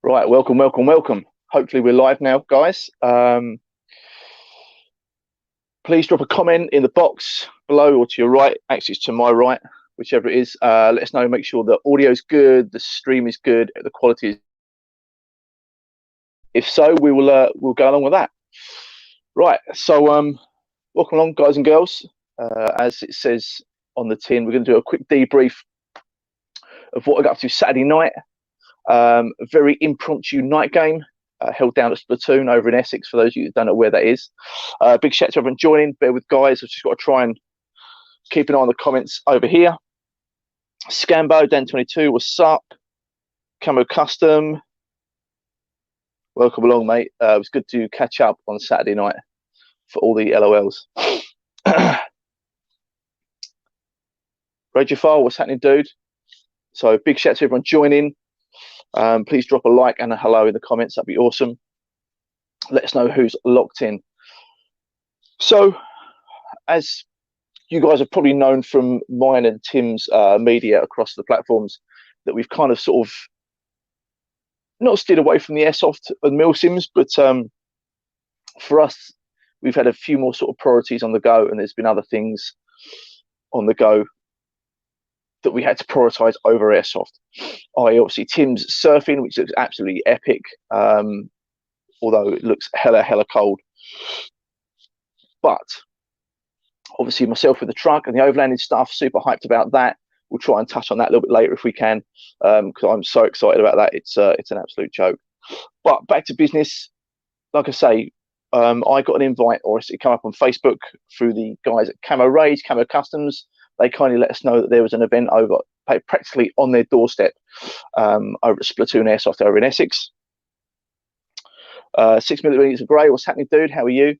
Right, welcome, welcome, welcome. Hopefully we're live now, guys. Please drop a comment in the box below or to your right. Actually, it's to my right, whichever it is. Let us know. Make sure the audio is good, the stream is good, the quality is. If so, we'll go along with that. Right. So welcome along, guys and girls. As it says on the tin, we're going to do a quick debrief of what I got up to Saturday night. A very impromptu night game held down at Splatoon over in Essex, for those of you who don't know where that is. Big shout out to everyone joining. Bear with guys. I've just got to try and keep an eye on the comments over here. Scambo, Dan22, what's up? Camo Custom. Welcome along, mate. It was good to catch up on Saturday night for all the LOLs. Ragefile, what's happening, dude? So big shout out to everyone joining. Please drop a like and a hello in the comments. That'd be awesome. Let us know who's locked in. So, as you guys have probably known from mine and Tim's media across the platforms, that we've kind of sort of not steered away from the airsoft and Milsims, but for us, we've had a few more sort of priorities on the go, and there's been other things on the go that we had to prioritize over airsoft. Obviously Tim's surfing, which looks absolutely epic, although it looks hella cold. But obviously myself with the truck and the overlanding stuff, super hyped about that. We'll try and touch on that a little bit later if we can, because I'm so excited about that. It's an absolute joke. But back to business. Like I say, I got an invite, or it came up on Facebook through the guys at Camo Rage, Camo Customs. They kindly let us know that there was an event over practically on their doorstep over at Splatoon Airsoft over in Essex. 6mm of grey, what's happening, dude? How are you?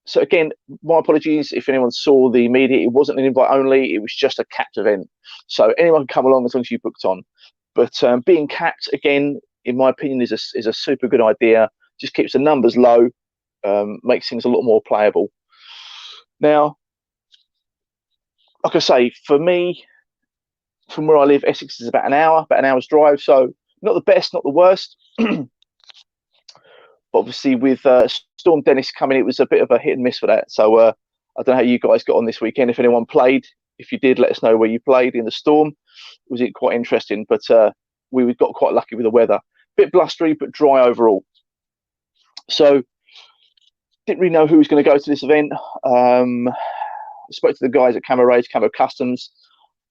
So again, my apologies if anyone saw the media. It wasn't an invite only, it was just a capped event. So anyone can come along as long as you booked on. But being capped, again, in my opinion, is a super good idea. Just keeps the numbers low, makes things a lot more playable. Now, like I say, for me, from where I live, Essex is about an hour's drive. So not the best, not the worst. But obviously with Storm Dennis coming, it was a bit of a hit and miss for that. So I don't know how you guys got on this weekend. If anyone played, if you did, let us know where you played in the storm. Was it quite interesting? But we got quite lucky with the weather. Bit blustery, but dry overall. So didn't really know who was going to go to this event. I spoke to the guys at Camo Rage, Camo Customs.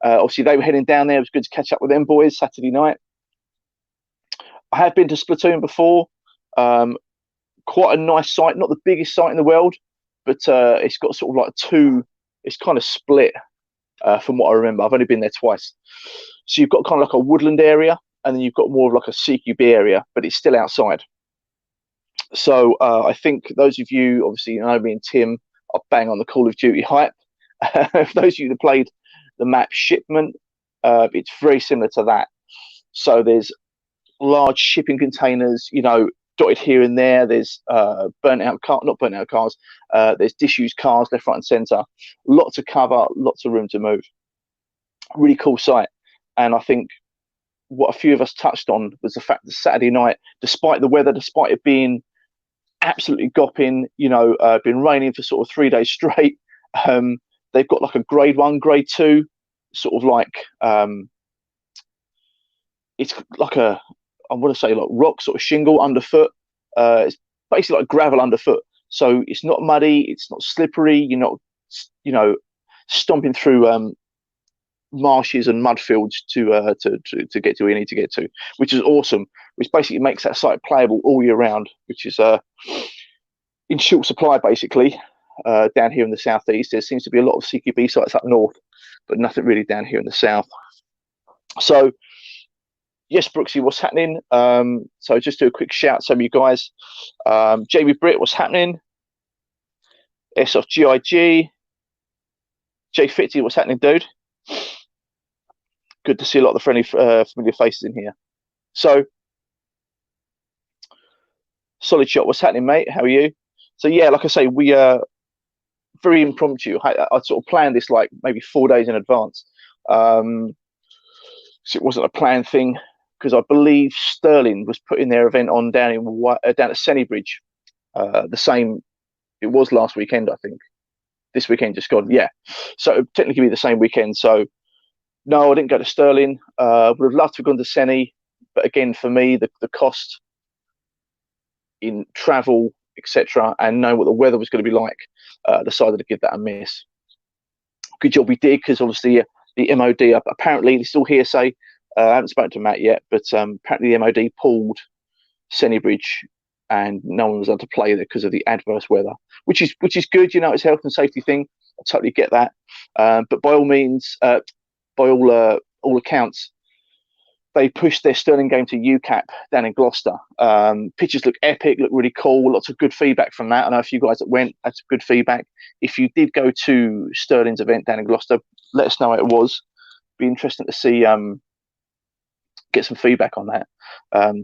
Obviously, they were heading down there. It was good to catch up with them boys Saturday night. I have been to Splatoon before. Quite a nice site, not the biggest site in the world, but it's got sort of like two. It's kind of split from what I remember. I've only been there twice. So you've got kind of like a woodland area, and then you've got more of like a CQB area, but it's still outside. So I think those of you, obviously, you know me and Tim, are bang on the Call of Duty hype. For those of you that played the map Shipment, it's very similar to that. So there's large shipping containers, you know, dotted here and there. There's not burnt out cars. There's disused cars left, right, and centre. Lots of cover, lots of room to move. Really cool site. And I think what a few of us touched on was the fact that Saturday night, despite the weather, despite it being absolutely gopping, you know, been raining for sort of 3 days straight. They've got like a grade 1, grade 2, sort of like it's like a, I want to say like rock sort of shingle underfoot. It's basically like gravel underfoot. So it's not muddy, it's not slippery. You're not, you know, stomping through marshes and mud fields to get to where you need to get to, which is awesome. Which basically makes that site playable all year round, which is in short supply basically. Down here in the southeast, there seems to be a lot of CQB sites up north, but nothing really down here in the south. So yes, Brooksy, what's happening? So just do a quick shout. Some of you guys, Jamie Britt, what's happening? Airsoft GIG, Jay Fitzy, what's happening, dude? Good to see a lot of the friendly, familiar faces in here. So, Solid Shot, what's happening, mate? How are you? So yeah, like I say, we very impromptu. I sort of planned this like maybe 4 days in advance. So it wasn't a planned thing. because I believe Sterling was putting their event on down at Sennybridge. The same, it was last weekend, I think. This weekend just gone, yeah. So it would technically be the same weekend. So no, I didn't go to Sterling. Would have loved to have gone to Senny, but again, for me, the cost in travel, etc., and knowing what the weather was going to be like, decided to give that a miss. Good job we did, because obviously the MOD, apparently, they're still hearsay. I haven't spoken to Matt yet, but apparently the MOD pulled Sennybridge, and no one was able to play there because of the adverse weather, which is good. You know, it's a health and safety thing. I totally get that. But by all means, by all accounts, they pushed their Sterling game to UCAP down in Gloucester. Pictures look epic, look really cool. Lots of good feedback from that. I know a few guys that went had some good feedback. If you did go to Sterling's event down in Gloucester, let us know how it was. Be interesting to see, get some feedback on that.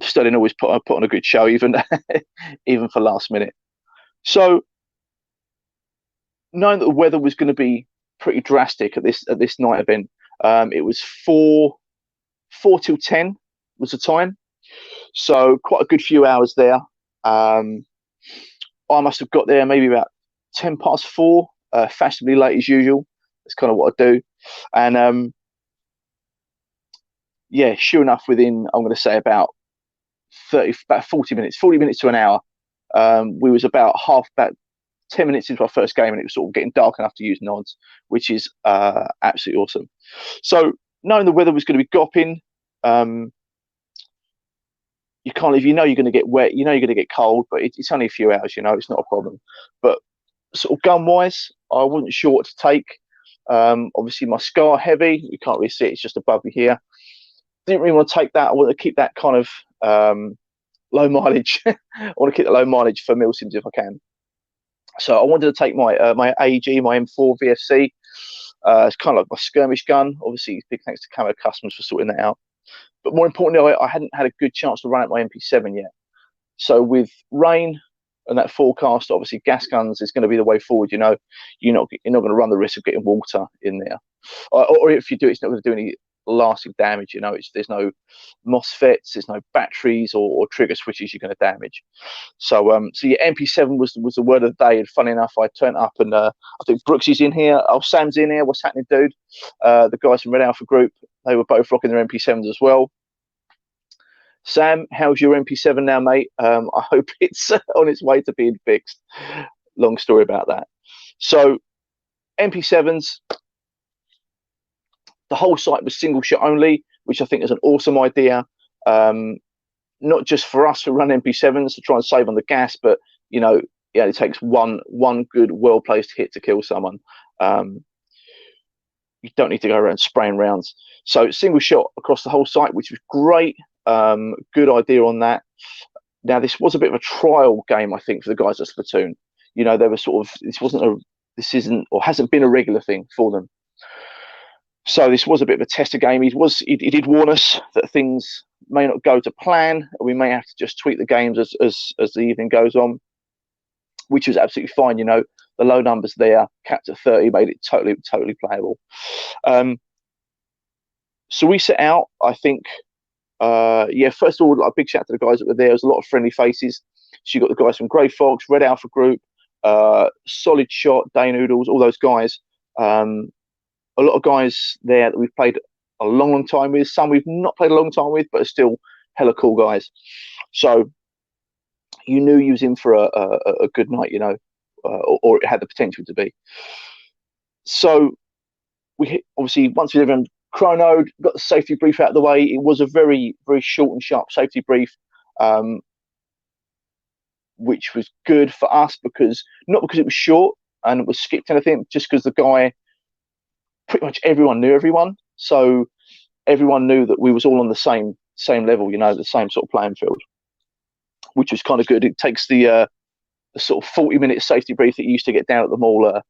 Sterling always put on a good show, even even for last minute. So knowing that the weather was going to be pretty drastic at this night event, it was 4 till 10 was the time, so quite a good few hours there. I must have got there maybe about 4:10, fashionably late as usual. That's kind of what I do. And yeah, sure enough, within, I'm going to say about 40 minutes to an hour, we was about 10 minutes into our first game, and it was sort of getting dark enough to use nods, which is absolutely awesome. So knowing the weather was going to be gopping, you can't, if you know you're going to get wet, you know you're going to get cold, but it's only a few hours, you know, it's not a problem. But sort of gun wise, I wasn't sure what to take. Obviously my Scar heavy, you can't really see it, it's just above me here. Didn't really want to take that. I want to keep that kind of low mileage. I want to keep the low mileage for Milsims if I can. So I wanted to take my my AEG, my M4 VFC. It's kind of like my skirmish gun. Obviously, big thanks to Camo Customs for sorting that out. But more importantly, I hadn't had a good chance to run out my MP7 yet. So with rain and that forecast, obviously gas guns is going to be the way forward. You know, you're not going to run the risk of getting water in there, or if you do, it's not going to do any lasting damage. You know, there's no MOSFETs, there's no batteries or trigger switches you're going to damage. So so yeah, MP7 was the word of the day. And funny enough, I turned up, and I think Brooks is in here. Oh, Sam's in here. What's happening, dude? The guys from Red Alpha Group, they were both rocking their MP7s as well. Sam, how's your MP7 now, mate? I hope it's on its way to being fixed. Long story about that. So MP7s, the whole site was single shot only, which I think is an awesome idea. Not just for us who run MP7s to try and save on the gas, but you know, yeah, it takes one good, well placed hit to kill someone. You don't need to go around spraying rounds. So single shot across the whole site, which was great. Good idea on that. Now this was a bit of a trial game, I think, for the guys at Splatoon. You know, they were sort of, this isn't or hasn't been a regular thing for them. So this was a bit of a tester game. He did warn us that things may not go to plan. We may have to just tweak the games as the evening goes on, which was absolutely fine. You know, the low numbers there, capped at 30, made it totally playable. So we set out, I think, yeah, first of all, a big shout out to the guys that were there. There was a lot of friendly faces. So you got the guys from Grey Fox, Red Alpha Group, Solid Shot, Day Noodles, all those guys. A lot of guys there that we've played a long time with. Some we've not played a long time with, but are still hella cool guys. So you knew you was in for a good night, you know, or it had the potential to be. So we obviously, once we everyone chronoed, got the safety brief out of the way. It was a very short and sharp safety brief, which was good for us, because not because it was short and it was skipped anything, just because the guy, pretty much everyone knew everyone, so everyone knew that we was all on the same level, you know, the same sort of playing field, which was kind of good. It takes the sort of 40-minute safety brief that you used to get down at the mall,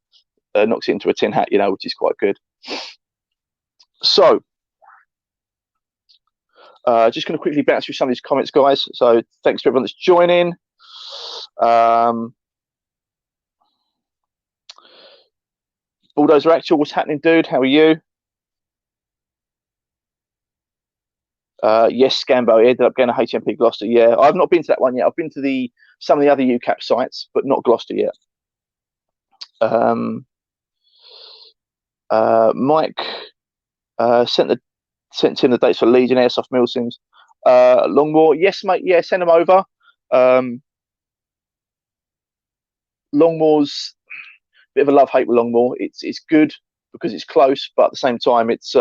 knocks it into a tin hat, you know, which is quite good. So just going to quickly bounce through some of these comments, guys. So thanks to everyone that's joining. Bulldozer, Actual, what's happening, dude? How are you? Yes, Scambo. He ended up getting a HMP Gloucester. Yeah, I've not been to that one yet. I've been to some of the other UCAP sites, but not Gloucester yet. Mike sent in the dates for Legion Airsoft Milsims. Longmore, yes, mate. Yeah, send them over. Longmore's a bit of a love-hate with Longmore. It's good because it's close, but at the same time, it's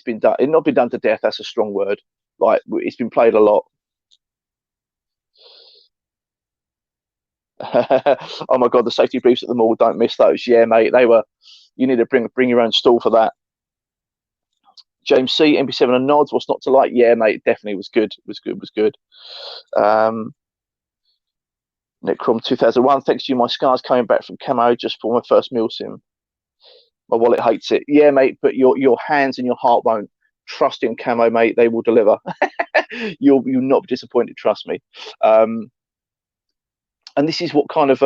been done. It's not been done to death. That's a strong word. Like, it's been played a lot. Oh my god, the safety briefs at the mall, don't miss those. Yeah, mate, they were. You need to bring your own stall for that. James C, MP7 and nods. What's not to like? Yeah, mate, definitely was good. Was good. Necrom 2001. Thanks to you, my scars coming back from camo just for my first Milsim. My wallet hates it. Yeah, mate, but your hands and your heart won't. Trust in camo, mate. They will deliver. You'll not be disappointed. Trust me. And this is what kind of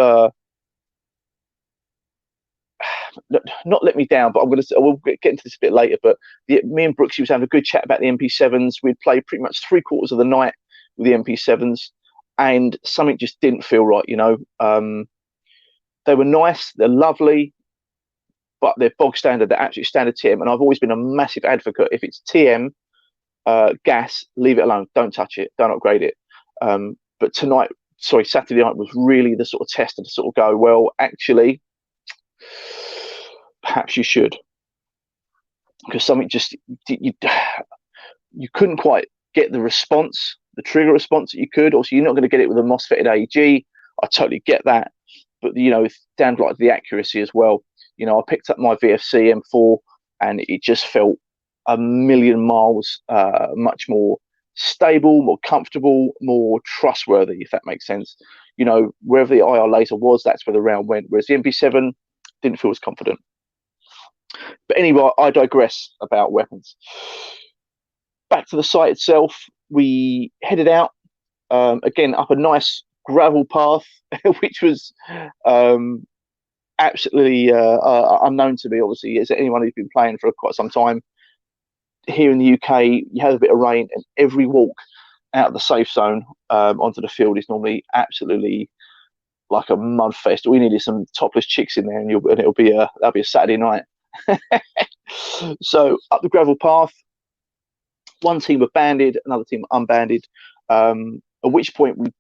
not let me down, but we'll get into this a bit later. But me and Brooksy was having a good chat about the MP7s. We'd played pretty much 3/4 of the night with the MP7s, and something just didn't feel right. They were nice, they're lovely, but they're bog standard. They're absolute standard TM, and I've always been a massive advocate. If it's TM gas, leave it alone. Don't touch it. Don't upgrade it. But Saturday night was really the sort of test to sort of go, well, actually, perhaps you should, because something just you couldn't quite get the response, the trigger response that you could. Also, you're not going to get it with a MOSFETted AEG. I totally get that, but it's down to like the accuracy as well. I picked up my VFC M4 and it just felt a million miles much more stable, more comfortable, more trustworthy, if that makes sense. Wherever the IR laser was, that's where the round went, whereas the MP7 didn't feel as confident. But anyway, I digress about weapons. Back to the site itself, we headed out again up a nice gravel path, which was absolutely unknown to me. Obviously, as anyone who's been playing for quite some time here in the UK, you have a bit of rain, and every walk out of the safe zone onto the field is normally absolutely like a mud fest. We needed some topless chicks in there, and that'll be a Saturday night. So up the gravel path, one team were banded, another team were unbanded. At which point we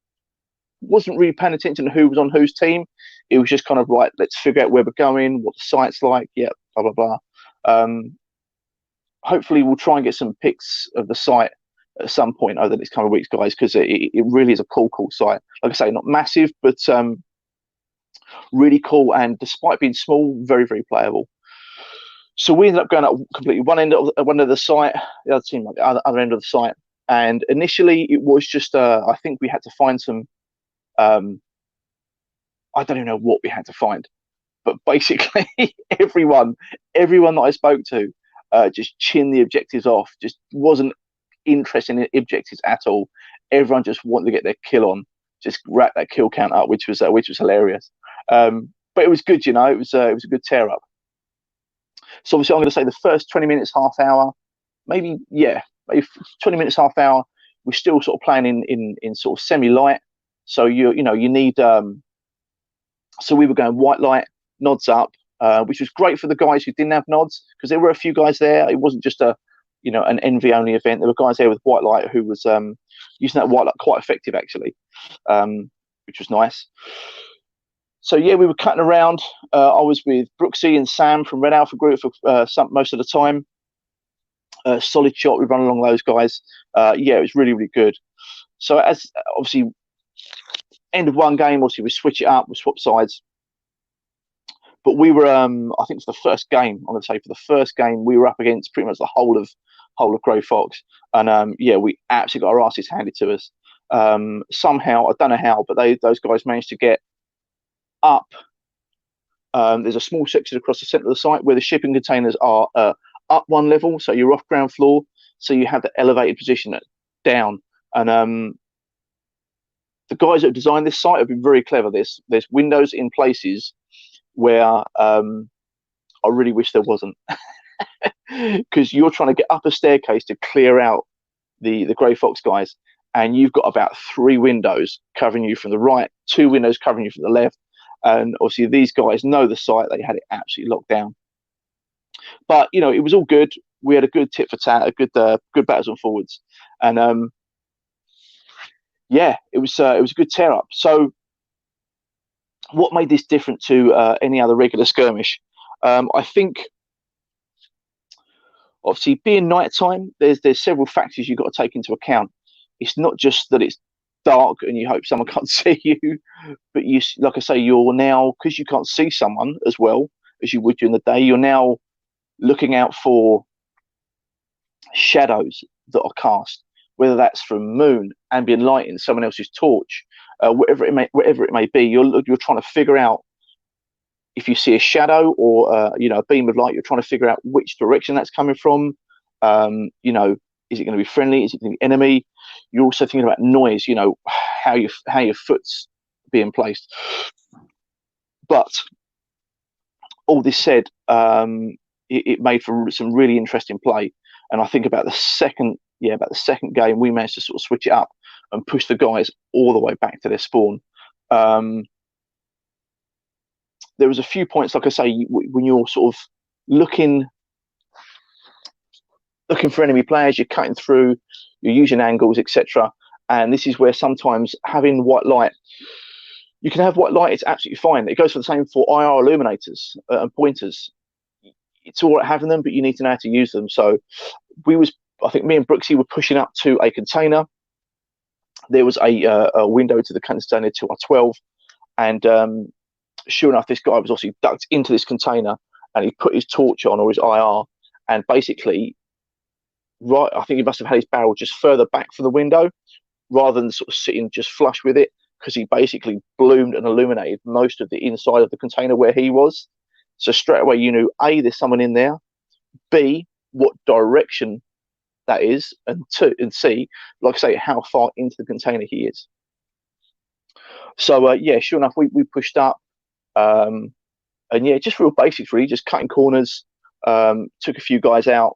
wasn't really paying attention to who was on whose team. It was just kind of like, let's figure out where we're going, what the site's like. Yeah, blah blah blah. Hopefully, we'll try and get some pics of the site at some point over the next couple of weeks, guys, because it really is a cool site. Like I say, not massive, but really cool, and despite being small, very, very playable. So we ended up going up completely one end of the site, the other team like the other end of the site. And initially, it was just I think we had to find some. I don't even know what we had to find, but basically, everyone that I spoke to just chinned the objectives off. Just wasn't interested in objectives at all. Everyone just wanted to get their kill on, just rack that kill count up, which was hilarious. But it was good, It was a good tear up. So obviously, I'm going to say the first 20 minutes, half hour, maybe 20 minutes, half hour. We're still sort of playing in sort of semi light. So you need. So we were going white light, nods up, which was great for the guys who didn't have nods, because there were a few guys there. It wasn't just an NV only event. There were guys there with white light who was using that white light quite effective actually, which was nice. So yeah, we were cutting around. I was with Brooksy and Sam from Red Alpha Group for most of the time. Solid shot. We run along those guys. Yeah, it was really, really good. So as obviously end of one game, obviously we switch it up, we swap sides. But we were, I think for the first game, I'm going to say for the first game, we were up against pretty much the whole of Grey Fox, and yeah, we absolutely got our asses handed to us. Somehow, I don't know how, but those guys managed to get up. There's a small section across the centre of the site where the shipping containers are up one level, so you're off ground floor, so you have the elevated position down. And the guys that have designed this site have been very clever. There's windows in places where I really wish there wasn't, because you're trying to get up a staircase to clear out the Grey Fox guys, and you've got about 3 windows covering you from the right, 2 windows covering you from the left, and obviously these guys know the site. They had it absolutely locked down. But you know, it was all good. We had a good tit for tat, a good battles and forwards, and yeah, it was a good tear up. So, what made this different to any other regular skirmish? I think, obviously, being nighttime, there's several factors you've got to take into account. It's not just that it's dark and you hope someone can't see you, but you, like I say, you're now, because you can't see someone as well as you would during the day, you're now looking out for shadows that are cast, whether that's from moon, ambient lighting, someone else's torch, whatever it may be. You're trying to figure out if you see a shadow or you know, a beam of light. You're trying to figure out which direction that's coming from. You know, is it going to be friendly? Is it going to be enemy? You're also thinking about noise. You know, how your foot's being placed. But all this said, it made for some really interesting play. And I think about the second game, we managed to sort of switch it up and push the guys all the way back to their spawn. There was a few points, like I say, when you're sort of looking for enemy players, you're cutting through, you're using angles, etc. And this is where sometimes having white light, you can have white light, it's absolutely fine. It goes for the same for IR illuminators and pointers. It's all right having them, but you need to know how to use them. So I think me and Brooksy were pushing up to a container. There was a window to the container to our 12, and sure enough, this guy was obviously ducked into this container, and he put his torch on, or his IR, and basically, I think he must have had his barrel just further back from the window, rather than sort of sitting just flush with it, because he basically bloomed and illuminated most of the inside of the container where he was. So straight away, you knew A, there's someone in there, B, what direction that is, and C, like I say, how far into the container he is. So yeah, sure enough, we pushed up, and yeah, just real basics really, just cutting corners, took a few guys out,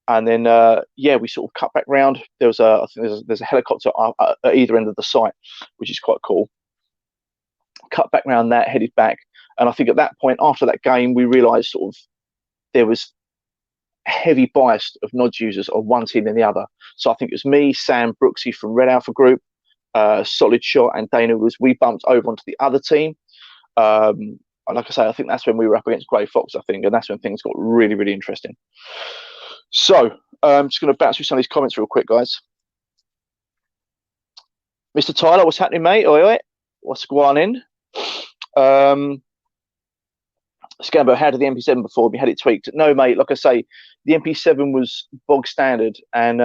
and then yeah, we sort of cut back round. I think there's a helicopter at either end of the site, which is quite cool. Cut back round that, headed back, and I think at that point, after that game, we realised sort of there was heavy bias of nods users on one team than the other. So I think it was me, Sam, Brooksy from Red Alpha Group, Solid Shot, and Dana we bumped over onto the other team. And like I say, I think that's when we were up against Grey Fox, I think, and that's when things got really, really interesting. So I'm just going to bounce through some of these comments real quick, guys. Mr. Tyler, what's happening, mate? Oi, oi. What's going on? Scambo, how did the MP7 before we had it tweaked? No, mate, like I say, the MP7 was bog standard, and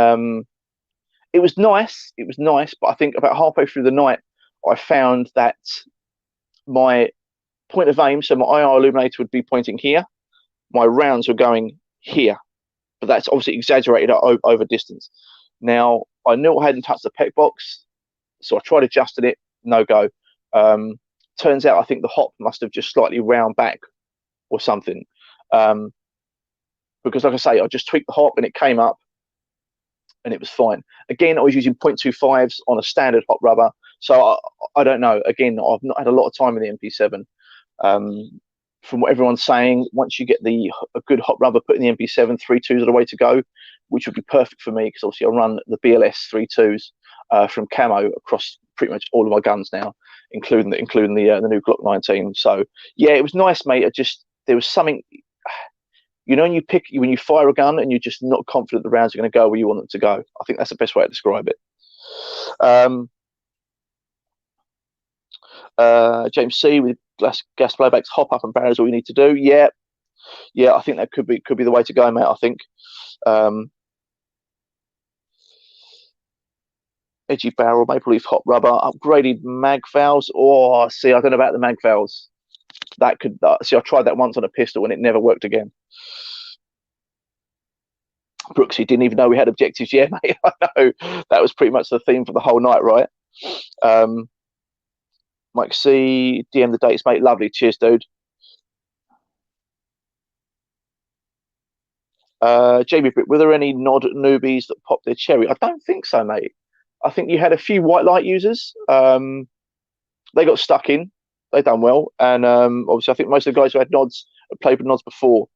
it was nice. It was nice, but I think about halfway through the night, I found that my point of aim, so my IR illuminator would be pointing here, my rounds were going here, but that's obviously exaggerated over distance. Now, I knew I hadn't touched the pet box, so I tried adjusting it, no go. Turns out I think the hop must have just slightly round back or something, because like I say, I just tweaked the hop and it came up and it was fine. Again, I was using 0.25s on a standard hot rubber, so I don't know. Again, I've not had a lot of time in the MP7. From what everyone's saying, once you get a good hot rubber put in the MP7, 3.2s are the way to go, which would be perfect for me, because obviously I run the BLS 3.2s from camo across pretty much all of my guns now, including the new Glock 19. So yeah, it was nice, mate. There was something, you know, when you fire a gun and you're just not confident the rounds are going to go where you want them to go. I think that's the best way to describe it. James C with gas blowbacks, hop up and barrels all you need to do. Yeah, I think that could be the way to go, mate. I think. Edgy barrel, maple leaf hot rubber, upgraded mag valves. Oh, see, I don't know about the mag valves. That could see. I tried that once on a pistol and it never worked again. Brooksy didn't even know we had objectives. Yeah, mate, I know. That was pretty much the theme for the whole night, right? Mike C, DM the dates, mate. Lovely. Cheers, dude. JB Brick, were there any nod newbies that popped their cherry? I don't think so, mate. I think you had a few white light users. They got stuck in. They done well, and obviously, I think most of the guys who had nods had played with nods before.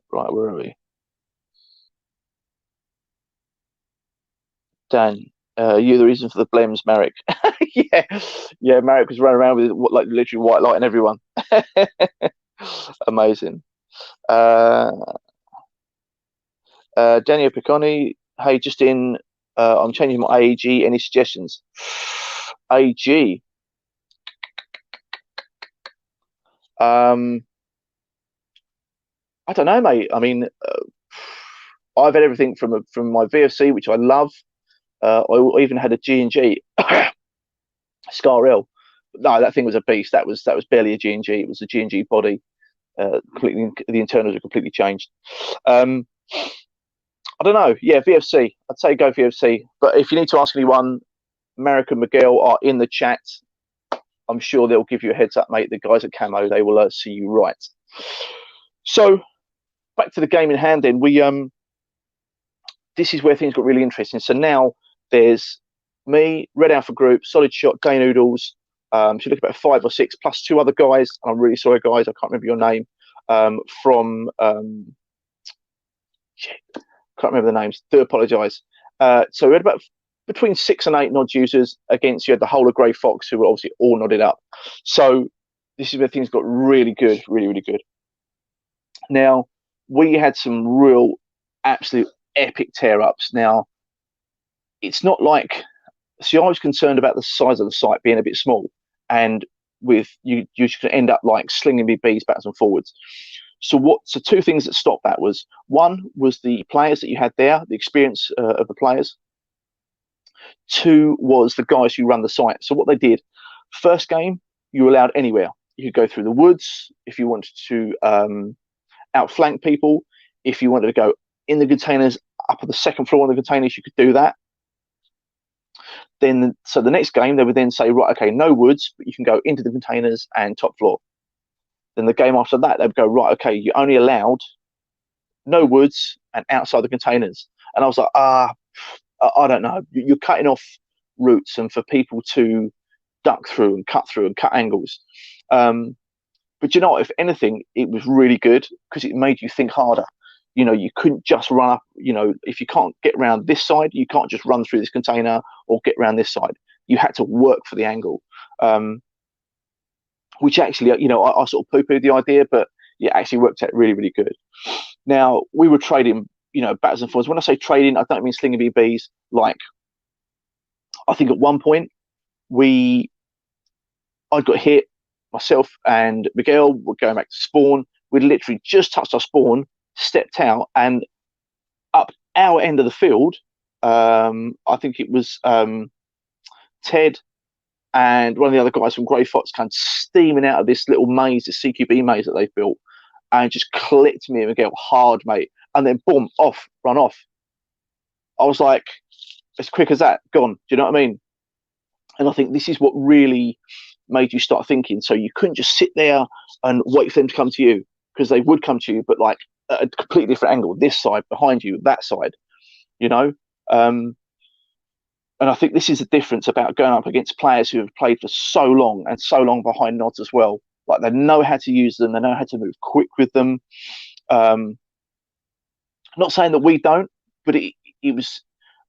Right, where are we? Dan, you the reason for the blems, Marek. yeah, Marek was running around with like literally white light and everyone. Amazing. Daniel Picconi, hey, just in, I'm changing my AEG. Any suggestions? AEG. I don't know, mate. I mean, I've had everything from my VFC, which I love. I even had a G&G Scar L. No, that thing was a beast. That was barely a G&G. It was a G&G body. Completely, the internals are completely changed. I don't know. Yeah, VFC. I'd say go VFC. But if you need to ask anyone, Marek and Miguel are in the chat. I'm sure they'll give you a heads up, mate. The guys at Camo, they will see you right. So back to the game in hand. Then this is where things got really interesting. So now there's me, Red Alpha Group, Solid Shot, Day Noodles. So you look about 5 or 6 plus 2 other guys. I'm really sorry, guys. I can't remember your name. From can't remember the names. Do apologise. So we had about between 6 and 8 nod users against, you had the whole of Grey Fox, who were obviously all nodded up. So this is where things got really good, really, really good. Now, we had some real absolute epic tear ups. Now, it's not like, see, I was concerned about the size of the site being a bit small, and with you could end up like slinging BBs backwards and forwards. So 2 things that stopped that was, one was the players that you had there, the experience of the players. 2 was the guys who run the site. So what they did, first game, you were allowed anywhere. You could go through the woods if you wanted to outflank people. If you wanted to go in the containers, up at the second floor of the containers, you could do that. Then, so the next game, they would then say, right, okay, no woods, but you can go into the containers and top floor. Then the game after that, they would go, right, okay, you're only allowed no woods and outside the containers. And I was like, I don't know. You're cutting off routes and for people to duck through and cut angles. But you know what? If anything, it was really good because it made you think harder. You know, you couldn't just run up. You know, if you can't get around this side, you can't just run through this container or get around this side. You had to work for the angle, which actually, you know, I sort of poo-pooed the idea, but it actually worked out really, really good. Now, we were trading, you know, backwards and forwards. When I say trading, I don't mean slinging BBs. Like, I think at one point, I got hit, myself and Miguel were going back to spawn. We'd literally just touched our spawn, stepped out, and up our end of the field, I think it was Ted and one of the other guys from Grey Fox came steaming out of this little maze, this CQB maze that they built, and just clipped me and Miguel hard, mate. And then boom, run off. I was like, as quick as that, gone. Do you know what I mean? And I think this is what really made you start thinking. So you couldn't just sit there and wait for them to come to you, because they would come to you, but like at a completely different angle, this side, behind you, that side, you know? And I think this is the difference about going up against players who have played for so long and so long behind nods as well. Like, they know how to use them. They know how to move quick with them. Not saying that we don't, but it was,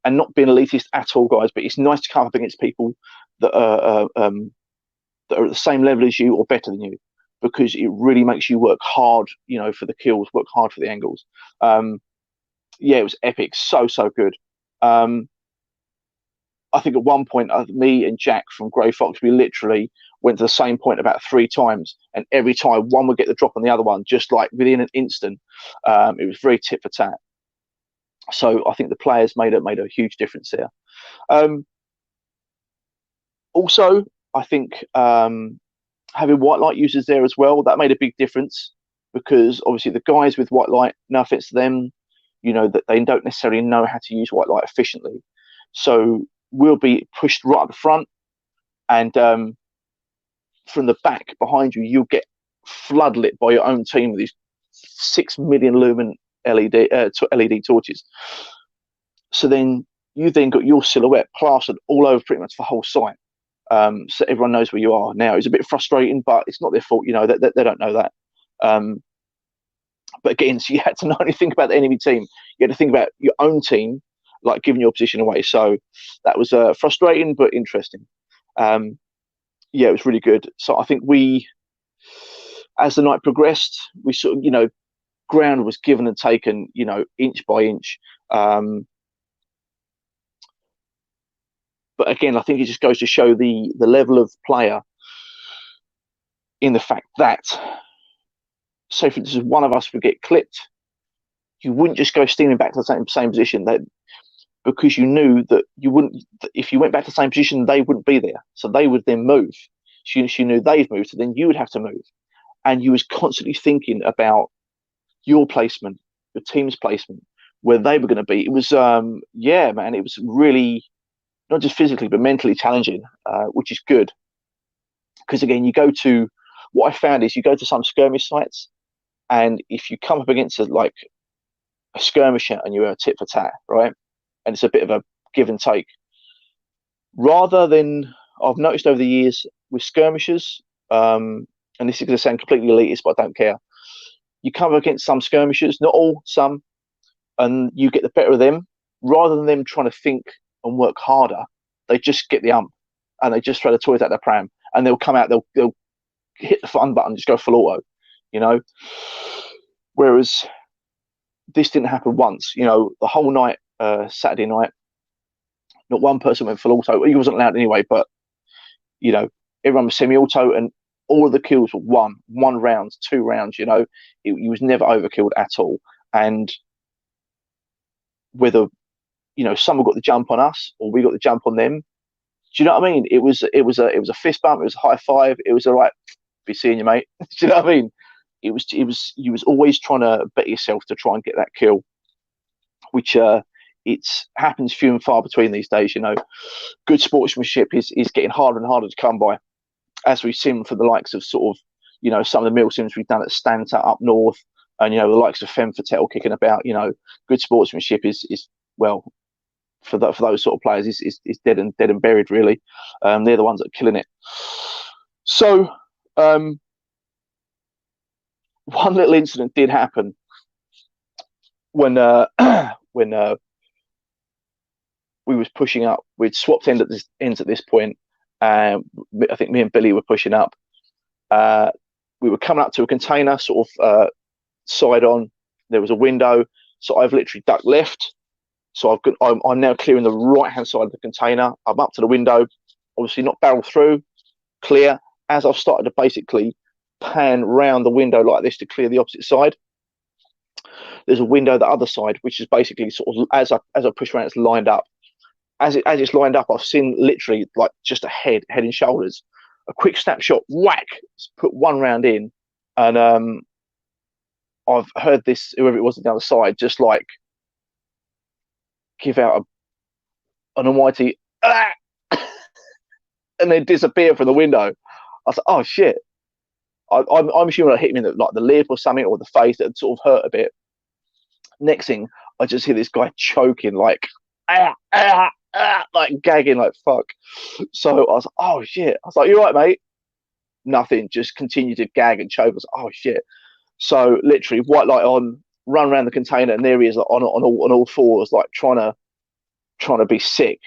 and not being elitist at all, guys, but it's nice to come up against people that are at the same level as you or better than you, because it really makes you work hard, you know, for the kills, work hard for the angles. Yeah, it was epic. So good. I think at one point, me and Jack from Grey Fox, we literally went to the same point about 3 times, and every time one would get the drop on the other one, just like within an instant. It was very tit for tat. So I think the players made a huge difference there. Also, I think having white light users there as well, that made a big difference, because obviously the guys with white light, no offense to them, you know, that they don't necessarily know how to use white light efficiently. So we'll be pushed right at the front, and from the back behind you, you'll get floodlit by your own team with these 6 million lumen LED torches. So then you then got your silhouette plastered all over pretty much the whole site. So everyone knows where you are now. It's a bit frustrating, but it's not their fault, you know, they don't know that. But again, so you had to not only think about the enemy team, you had to think about your own team, like giving your position away. So that was frustrating, but interesting. Yeah, it was really good. So I think as the night progressed, we sort of, you know, ground was given and taken, you know, inch by inch. But again, I think it just goes to show the level of player in the fact that, say for instance, one of us would get clipped, you wouldn't just go steaming back to the same position, that because you knew that you wouldn't, if you went back to the same position, they wouldn't be there. So they would then move. She knew they've moved, so then you would have to move. And you was constantly thinking about your placement, your team's placement, where they were going to be. It was, yeah, man, it was really, not just physically, but mentally challenging, which is good. Because again, what I found is you go to some skirmish sites, and if you come up against a skirmisher and you're a tit for tat, right? And it's a bit of a give and take. Rather than, I've noticed over the years with skirmishers, and this is going to sound completely elitist, but I don't care. You come up against some skirmishers, not all, some, and you get the better of them. Rather than them trying to think and work harder, they just get the ump and they just throw the toys out their pram, and they'll come out, they'll hit the fun button, just go full auto, you know. Whereas this didn't happen once, you know, the whole night, Saturday night, not one person went full auto. He wasn't allowed anyway, but you know, everyone was semi-auto, and all of the kills were one round, 2 rounds, you know. He was never overkilled at all. And whether, you know, someone got the jump on us or we got the jump on them, do you know what I mean? It was a fist bump, it was a high five, it was all right, be seeing you, mate. Do you know what I mean? You was always trying to bet yourself to try and get that kill, which it happens few and far between these days, you know. Good sportsmanship is getting harder and harder to come by, as we've seen for the likes of sort of, you know, some of the Milsims we've done at Stanta up north, and you know, the likes of Femme Fatale kicking about. You know, good sportsmanship is well, for those sort of players is dead and buried, really. They're the ones that are killing it. So one little incident did happen when we was pushing up. We'd swapped ends at this point. I think me and Billy were pushing up. We were coming up to a container, sort of side on. There was a window, so I've literally ducked left. So I'm now clearing the right hand side of the container. I'm up to the window, obviously not barrel through, clear. As I've started to basically pan round the window like this to clear the opposite side, there's a window the other side, which is basically sort of, as I push around, it's lined up. As it's lined up, I've seen literally like just a head and shoulders, a quick snapshot, whack, put one round in, and I've heard this, whoever it was on the other side, just like give out an almighty ah! And then disappear from the window. I was like, oh shit. I'm assuming I hit him in the lip or something, or the face, that sort of hurt a bit. Next thing, I just hear this guy choking, like like gagging, like fuck. So I was like, oh shit. I was like, you right, mate? Nothing, just continue to gag and choke. I was like, oh shit. So literally, white light on, run around the container, and there he is, like, on all fours, like trying to be sick.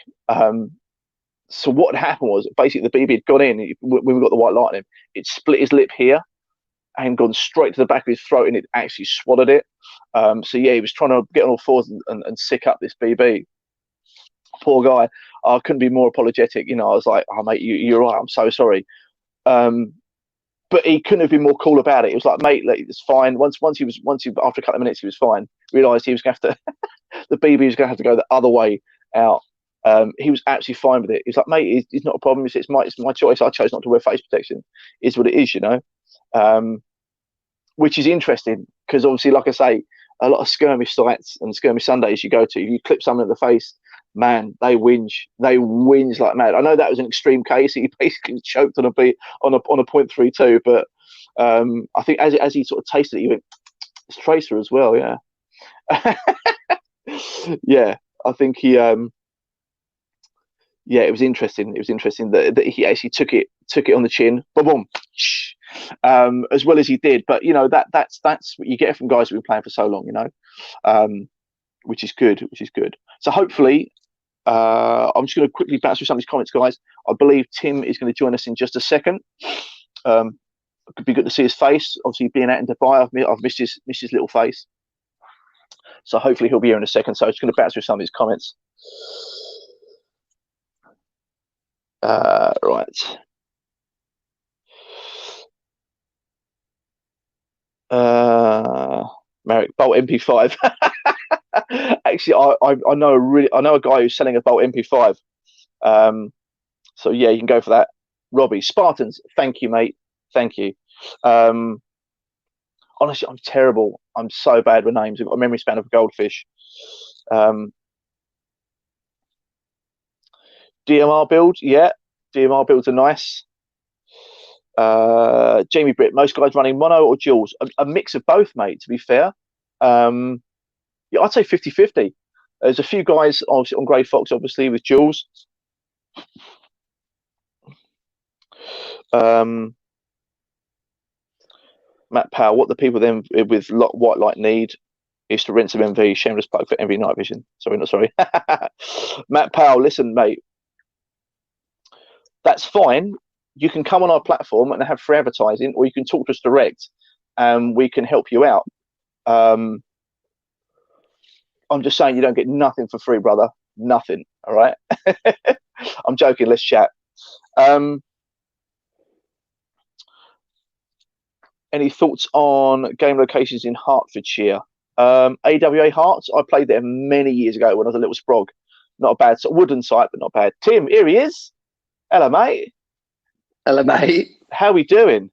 So what happened was, basically the BB had gone in when we got the white light on him. It split his lip here and gone straight to the back of his throat, and it actually swallowed it. So yeah, he was trying to get on all fours and sick up this BB. Poor guy. I couldn't be more apologetic. You know, I was like, oh mate, you're right. I'm so sorry. But he couldn't have been more cool about it. He was like, mate, like, it's fine. Once he after a couple of minutes, he was fine. Realised he was going to have to, the BB was going to have to go the other way out. He was absolutely fine with it. He was like, mate, it's not a problem. It's my choice. I chose not to wear face protection. It's what it is, you know. Which is interesting because obviously, like I say, a lot of skirmish sites and skirmish Sundays you go to, if you clip someone in the face, man, they whinge like mad. I know that was an extreme case. He basically choked on a .32, but I think as he sort of tasted it, he went, it's Tracer as well, yeah. Yeah, I think he yeah, it was interesting. It was interesting that he actually took it on the chin, boom, boom, as well as he did. But you know, that's what you get from guys who've been playing for so long, you know, which is good. So hopefully, I'm just going to quickly bounce through some of these comments, guys. I believe Tim is going to join us in just a second. It could be good to see his face. Obviously, being out in Dubai, I've missed his little face. So hopefully he'll be here in a second. So I'm just going to bounce through some of his comments. Right. Merrick, Bolt MP5. Actually, I know a guy who's selling a Bolt MP5. So yeah, you can go for that. Robbie, Spartans, thank you, mate. Thank you. Honestly, I'm terrible. I'm so bad with names. I've got a memory span of a goldfish. DMR build, yeah. DMR builds are nice. Jamie Britt, most guys running mono or duals? A mix of both, mate, to be fair. Yeah, I'd say 50-50. There's a few guys obviously on Grey Fox, obviously, with duals. Matt Powell, what the people then with white light need is to rent some MV. Shameless plug for MV Night Vision. Sorry, not sorry. Matt Powell, listen, mate. That's fine. You can come on our platform and have free advertising, or you can talk to us direct, and we can help you out. I'm just saying you don't get nothing for free, brother. Nothing. All right. I'm joking. Let's chat. Any thoughts on game locations in Hertfordshire? AWA Hearts. I played there many years ago when I was a little sprog. Not a bad wooden site, but not bad. Tim, here he is. Hello, mate. Hello, mate. How are we doing?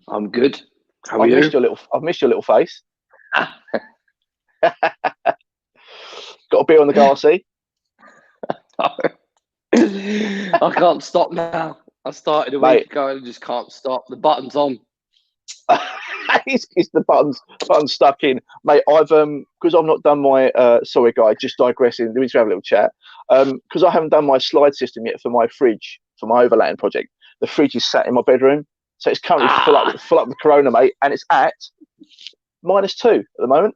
I'm good. How are you? I've missed your little face. Got a beer on the go, I see. I can't stop now. I started a week ago and just can't stop. The button's on. It's the buttons stuck in, mate. I've because I've not done my sorry, guy, just digressing. Let me just have a little chat. Because I haven't done my slide system yet for my fridge for my Overland project. The fridge is sat in my bedroom, so it's currently full up with Corona, mate, and it's at -2 at the moment.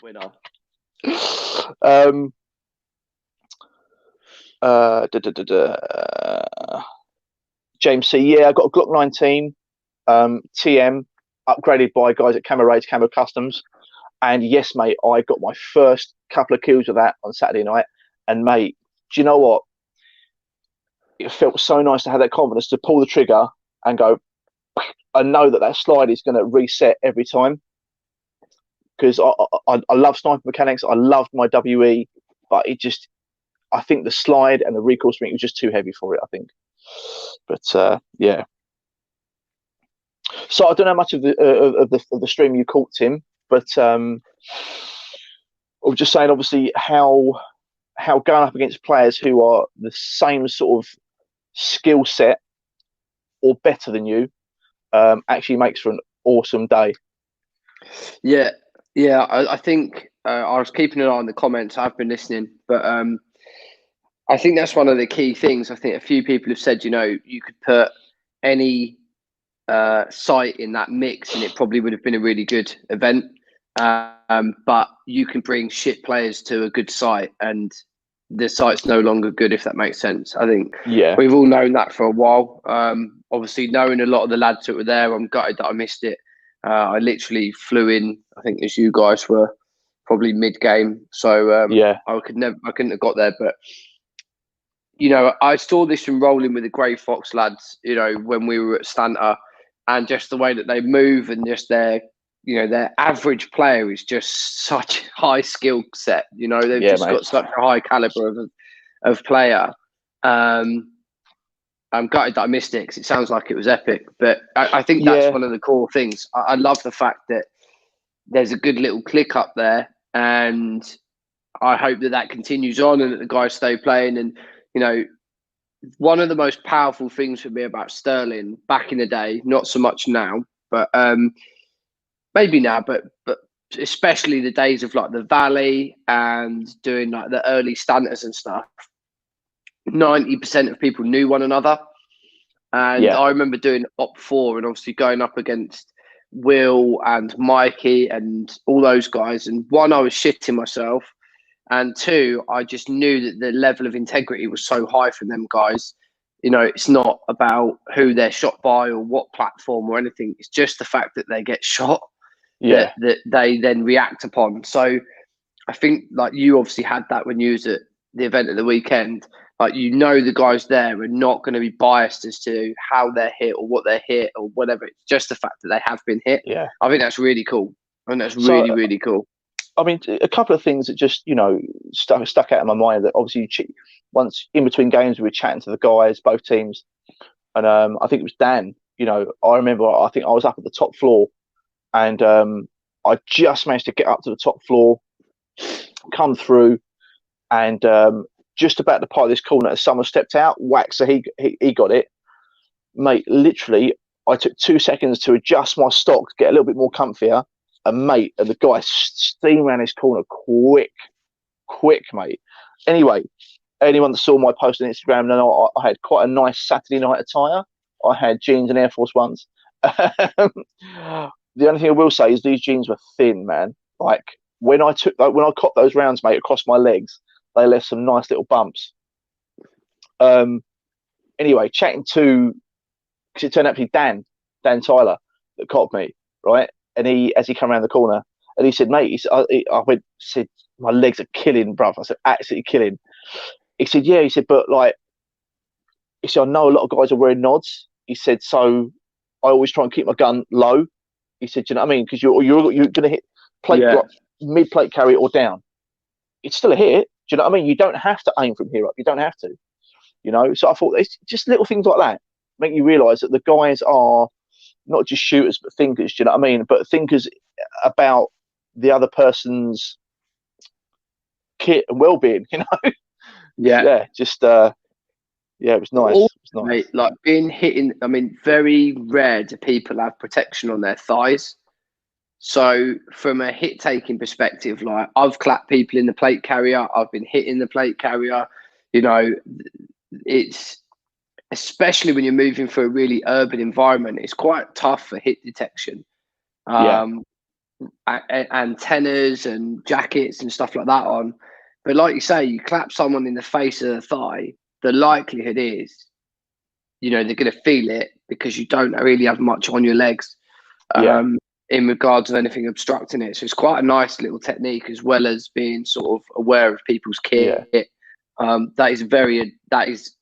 Winner. James C. Yeah, I got a Glock 19 TM upgraded by guys at Camo Raids, Camo Customs, and yes, mate, I got my first couple of kills of that on Saturday night. And mate, do you know what? It felt so nice to have that confidence to pull the trigger and go. I know that slide is going to reset every time, because I love sniper mechanics. I loved my WE, but I think the slide and the recoil spring was just too heavy for it, I think. But yeah. So I don't know much of the stream you caught, Tim, but I was just saying, obviously, how going up against players who are the same sort of skill set or better than you actually makes for an awesome day. Yeah. I think I was keeping an eye on the comments. I've been listening, but I think that's one of the key things. I think a few people have said, you could put any site in that mix and it probably would have been a really good event. But you can bring shit players to a good site and the site's no longer good, if that makes sense. I think we've all known that for a while. Obviously, knowing a lot of the lads that were there, I'm gutted that I missed it. I literally flew in, I think, as you guys were probably mid-game. So I couldn't have got there. But, I saw this from rolling with the Grey Fox lads, when we were at Stanta, and just the way that they move and just their average player is just such high skill set. They've just got such a high caliber of player. I'm gutted that I missed it because it sounds like it was epic. But I think that's one of the core things. I love the fact that there's a good little click up there, and I hope that continues on and that the guys stay playing. And, you know, one of the most powerful things for me about Sterling back in the day, not so much now, but maybe now, but especially the days of like the Valley and doing like the early Stanters and stuff, 90% of people knew one another. And I remember doing Op 4 and obviously going up against Will and Mikey and all those guys. And one, I was shitting myself. And two, I just knew that the level of integrity was so high from them guys. You know, it's not about who they're shot by or what platform or anything. It's just the fact that they get shot that they then react upon. So I think like you obviously had that when you was at the event at the weekend. Like, you know, the guys there are not going to be biased as to how they're hit or what they're hit or whatever. It's just the fact that they have been hit. Yeah. I think that's really cool. I think that's really cool. I mean, a couple of things that just, you know, stuck out in my mind that obviously once in between games we were chatting to the guys, both teams. And I think it was Dan, you know, I remember I think I was up at the top floor and I just managed to get up to the top floor, come through and just about to part of this corner as someone stepped out, whack, so he got it. Mate, literally, I took 2 seconds to adjust my stock, get a little bit more comfier, and the guy steamed around his corner quick, mate. Anyway, anyone that saw my post on Instagram, know I had quite a nice Saturday night attire. I had jeans and Air Force Ones. The only thing I will say is these jeans were thin, man. Like, when I copped those rounds, mate, across my legs, they left some nice little bumps. Anyway, chatting to, because it turned out to be Dan Tyler that copped me, right? And as he came around the corner, and he said, mate, I said, my legs are killing, bruv. I said, absolutely killing. He said, yeah. He said, but like, he said, I know a lot of guys are wearing nods. He said, so I always try and keep my gun low. He said, you know what I mean? Because you're going to hit like, mid-plate carry or down. It's still a hit. Do you know what I mean? You don't have to aim from here up. You don't have to, you know? So I thought it's just little things like that make you realise that the guys are not just shooters, but thinkers. Do you know what I mean? But thinkers about the other person's kit and well-being, you know? Yeah, just, it was nice. It was nice. Mate, like being hitting, I mean, very rare do people have protection on their thighs. So from a hit taking perspective, like I've clapped people in the plate carrier, I've been hitting the plate carrier, you know, it's especially when you're moving through a really urban environment, it's quite tough for hit detection. Antennas and jackets and stuff like that on. But like you say, you clap someone in the face of the thigh, the likelihood is, you know, they're going to feel it because you don't really have much on your legs. In regards to anything obstructing it. So it's quite a nice little technique, as well as being sort of aware of people's kit. That is,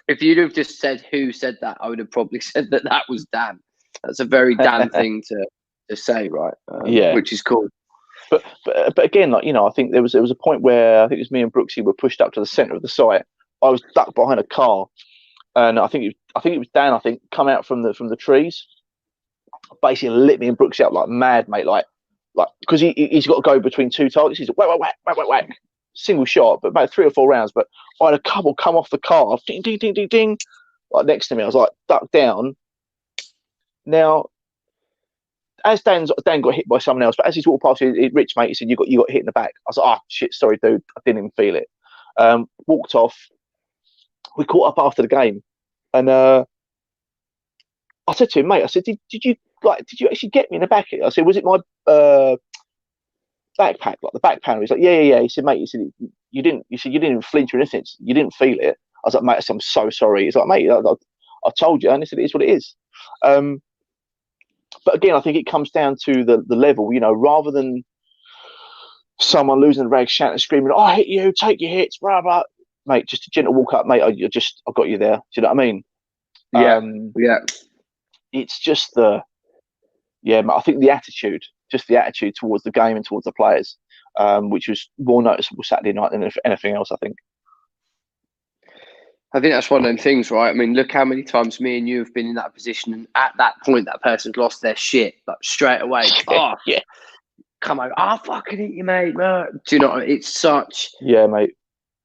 if you'd have just said who said that, I would have probably said that was Dan. That's a very Dan thing to say, right? Which is cool. But again, like, you know, I think there was a point where I think it was me and Brooksy were pushed up to the centre of the site. I was ducked behind a car, and I think it was Dan. I think come out from the trees. Basically lit me and Brooksy up like mad, mate. Like because he's got to go between two targets. He's like whack, single shot, but about 3 or 4 rounds. But I had a couple come off the car, ding, ding, ding, ding, ding, like next to me. I was like ducked down. Now, as Dan got hit by someone else, but as he's walked past, Rich, mate, he said you got hit in the back. I was like, oh shit, sorry, dude, I didn't even feel it. Walked off. We caught up after the game, and I said to him, mate, I said, did you actually get me in the back? I said, was it my backpack, like the back panel? He's like, yeah. He said, mate, you didn't even flinch or anything. You didn't feel it. I was like, mate, I'm so sorry. He's like, mate, I told you. And he said, it is what it is. But again, I think it comes down to the level, you know, rather than someone losing the rag, shouting, screaming, oh, I hit you, take your hits, blah, blah. Mate, just a gentle walk up, mate. I got you there. Do you know what I mean? Yeah. It's just I think the attitude towards the game and towards the players, which was more noticeable Saturday night than anything else, I think. I think that's one of them things, right? I mean, look how many times me and you have been in that position, and at that point, that person's lost their shit, like straight away. come over. I'll fucking eat you, mate. Do you know? It's such. Yeah, mate.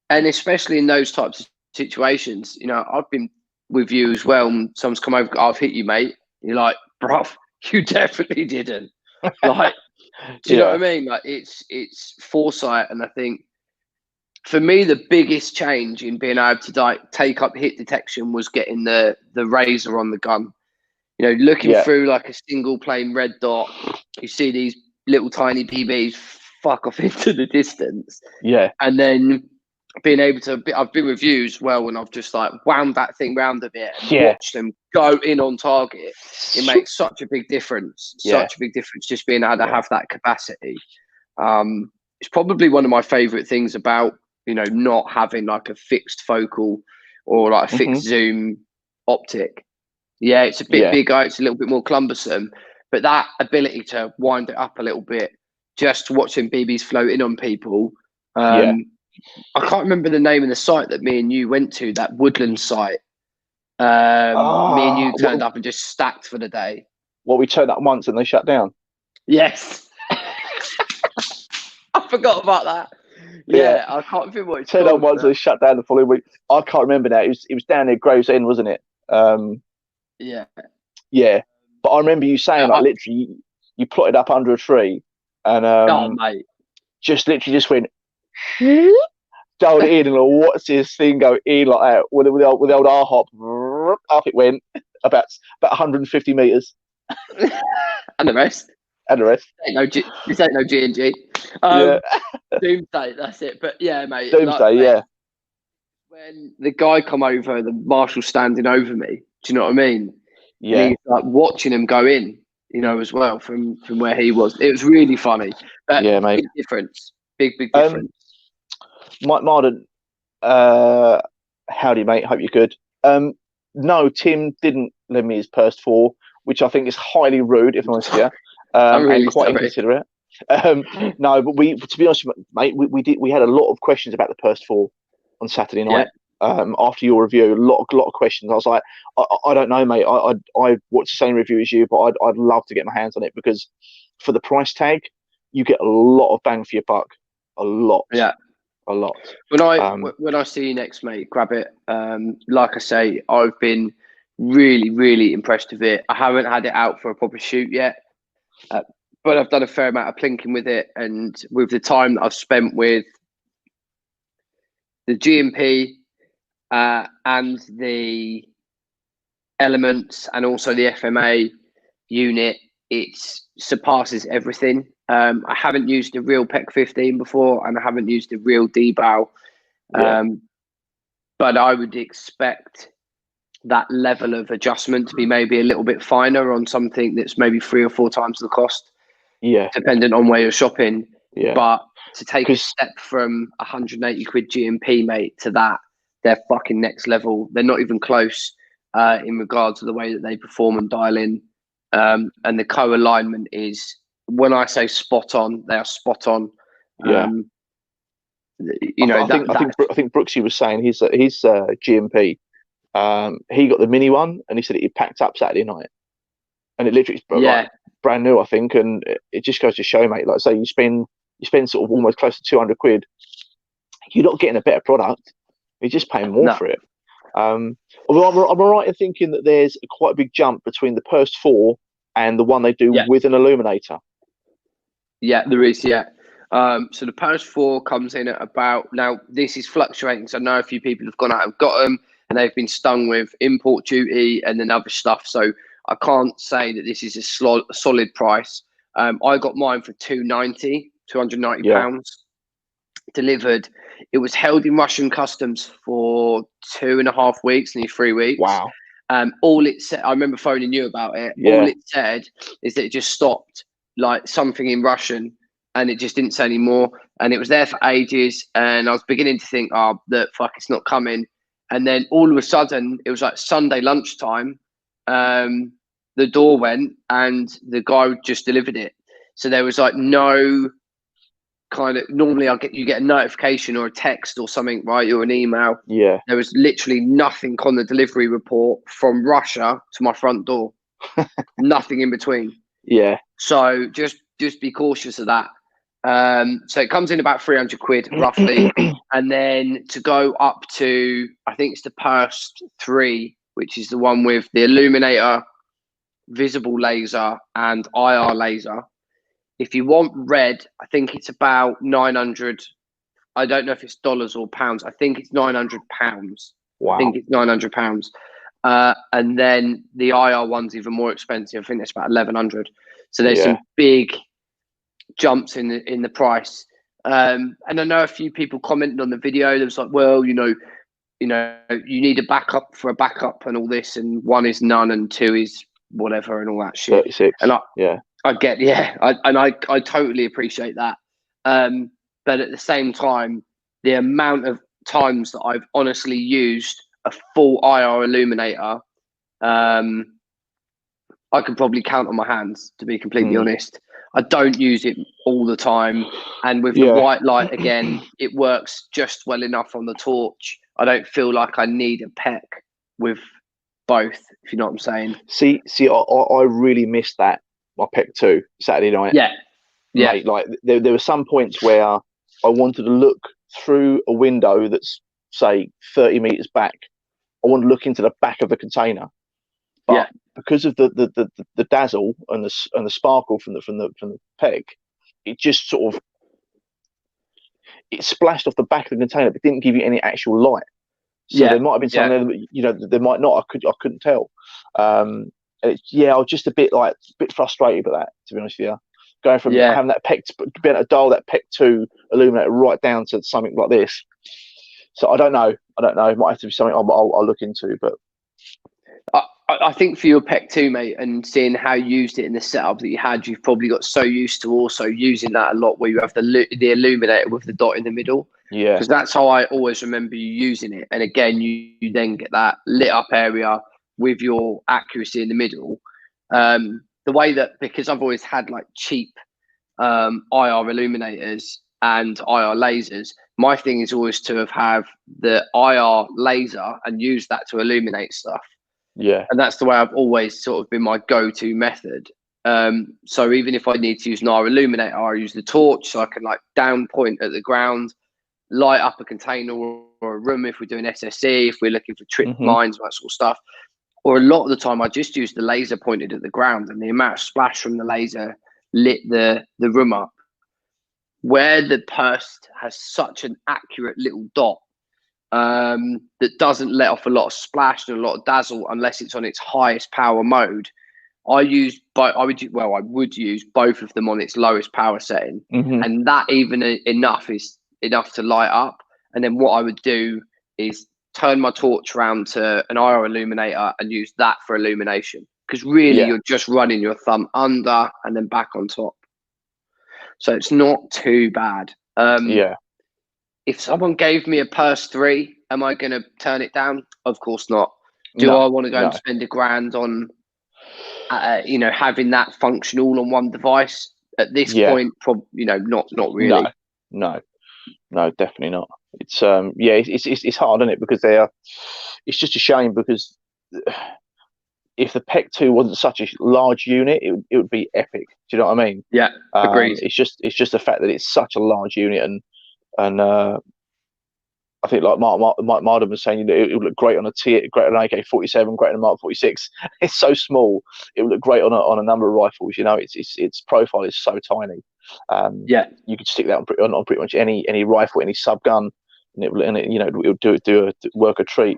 And especially in those types of situations, I've been with you as well. And someone's come over, I've hit you, mate. You're like, bruv, you definitely didn't. Like, do you know what I mean? Like, it's foresight. And I think for me, the biggest change in being able to like take up hit detection was getting the razor on the gun. Looking through like a single plain red dot, you see these little tiny BBs fuck off into the distance. Yeah. And then being able to, I've been with you as well, and I've just like wound that thing round a bit and watched them go in on target. It makes such a big difference. Such a big difference just being able to have that capacity. It's probably one of my favorite things about, not having like a fixed focal or like a fixed zoom optic. Yeah, it's a bit bigger, it's a little bit more cumbersome, but that ability to wind it up a little bit, just watching BBs floating on people. I can't remember the name of the site that me and you went to, that woodland site. Me and you turned up and just stacked for the day. Well, we turned up once and they shut down. Yes. I forgot about that. Yeah, I can't remember what it's turned called. Up once and they shut down the following week. I can't remember now. It was down near Gravesend, wasn't it? Yeah. But I remember you saying, like, literally, you plotted up under a tree and mate. just went, dialed it in, and what's this thing go in like that with the old R-hop, up it went about 150 meters. And the rest. This ain't no G&G. Doomsday, that's it. But yeah, mate. Doomsday, When the guy come over, the marshal standing over me, do you know what I mean? Yeah. And he's like watching him go in, as well from where he was. It was really funny. But mate. Big difference. Big difference. Marden, howdy, mate. Hope you're good. No, Tim didn't lend me his Purse 4, which I think is highly rude, if I'm honest with you. Really and quite inconsiderate. No, but to be honest, mate, we had a lot of questions about the Purse 4 on Saturday night. After your review, a lot of questions. I was like, I don't know, mate. I watched the same review as you, but I'd love to get my hands on it, because for the price tag, you get a lot of bang for your buck. A lot. Yeah. A lot. When I see you next, mate, grab it. Like I say, I've been really, really impressed with it. I haven't had it out for a proper shoot yet, but I've done a fair amount of plinking with it, and with the time that I've spent with the GMP and the elements and also the FMA unit, it surpasses everything. I haven't used the real PEC 15 before, and I haven't used the real D-bow, but I would expect that level of adjustment to be maybe a little bit finer on something that's maybe 3 or 4 times the cost, depending on where you're shopping. But to take a step from 180 quid GMP, mate, to that, they're fucking next level. They're not even close in regards to the way that they perform and dial in, and the co-alignment is, when I say spot on, they are spot on. I think Brooksy was saying his GMP. He got the mini one, and he said it packed up Saturday night, and it literally like brand new, I think. And it just goes to show, mate. Like, say you spend sort of almost close to 200 quid, you're not getting a better product. You're just paying more for it. Although I'm right in thinking that there's quite a big jump between the Purse 4 and the one they do with an illuminator. Yeah, there is. So the Purse 4 comes in at about, now this is fluctuating, so I know a few people have gone out and got them, and they've been stung with import duty and then other stuff. So I can't say that this is a solid price. I got mine for £290 pounds delivered. It was held in Russian customs for 2.5 weeks, nearly 3 weeks. Wow. All it said, I remember phoning you about it. All it said is that it just stopped, like something in Russian, and it just didn't say any more. And it was there for ages, and I was beginning to think, that fuck, it's not coming. And then all of a sudden, it was like Sunday lunchtime. The door went, and the guy just delivered it. So there was like no kind of, normally you get a notification or a text or something, right, or an email. There was literally nothing on the delivery report from Russia to my front door. Nothing in between. So just just be cautious of that. So it comes in about 300 quid roughly, and then to go up to, I think it's the Purse 3, which is the one with the illuminator, visible laser, and IR laser. If you want red, I think it's about 900. I don't know if it's dollars or pounds. I think it's 900 pounds. Wow. I think it's 900 pounds. And then the IR one's even more expensive. I think it's about 1100. So there's some big jumps in the price. And I know a few people commented on the video. There was like, well, you need a backup for a backup and all this, and 1 is none and 2 is whatever and all that shit. 36. And I totally appreciate that. But at the same time, the amount of times that I've honestly used a full IR illuminator, I could probably count on my hands, to be completely honest. I don't use it all the time. And with the white light, again, it works just well enough on the torch. I don't feel like I need a PEC with both, if you know what I'm saying. See, I really missed that, my PEC 2 Saturday night. Yeah. Mate, like there were some points where I wanted to look through a window that's, say, 30 meters back. I wanted to look into the back of the container. But because of the dazzle and the sparkle from the PEG, it just sort of splashed off the back of the container, but didn't give you any actual light. So there might have been something there, there might not. I couldn't tell. I was just a bit frustrated with that, to be honest with you. Going from having that PEG, being able to dial that PEG 2 illuminator right down to something like this. So I don't know. It might have to be something I'll look into, but. I think for your PEC 2, mate, and seeing how you used it in the setup that you had, you've probably got so used to also using that a lot, where you have the illuminator with the dot in the middle. Yeah. Because that's how I always remember you using it. And again, you then get that lit up area with your accuracy in the middle. The way that, because I've always had like cheap IR illuminators and IR lasers, my thing is always to have the IR laser and use that to illuminate stuff. Yeah. And that's the way I've always sort of been my go-to method. So even if I need to use an IR illuminator, I use the torch so I can like down point at the ground, light up a container or a room if we're doing SSE, if we're looking for trip mines, that sort of stuff. Or a lot of the time I just use the laser pointed at the ground, and the amount of splash from the laser lit the room up. Where the Purse has such an accurate little dot, that doesn't let off a lot of splash and a lot of dazzle unless it's on its highest power mode. I would use both of them on its lowest power setting, and that even enough is enough to light up. And then what I would do is turn my torch around to an IR illuminator and use that for illumination, because really you're just running your thumb under and then back on top, so it's not too bad. If someone gave me a Purse 3, am I going to turn it down? Of course not. Do I want to go and spend $1,000 on, having that function all on one device at this point? Not really. No, definitely not. It's it's hard, isn't it? Because it's just a shame, because if the PEC 2 wasn't such a large unit, it would be epic. Do you know what I mean? Yeah, agreed. It's just the fact that it's such a large unit, and I think like Mark Marden was saying, it would look great on great on an AK-47, great on a Mark 46. It's so small, it would look great on a number of rifles. Its profile is so tiny. You could stick that on pretty much any rifle, any sub gun, and it would work a treat.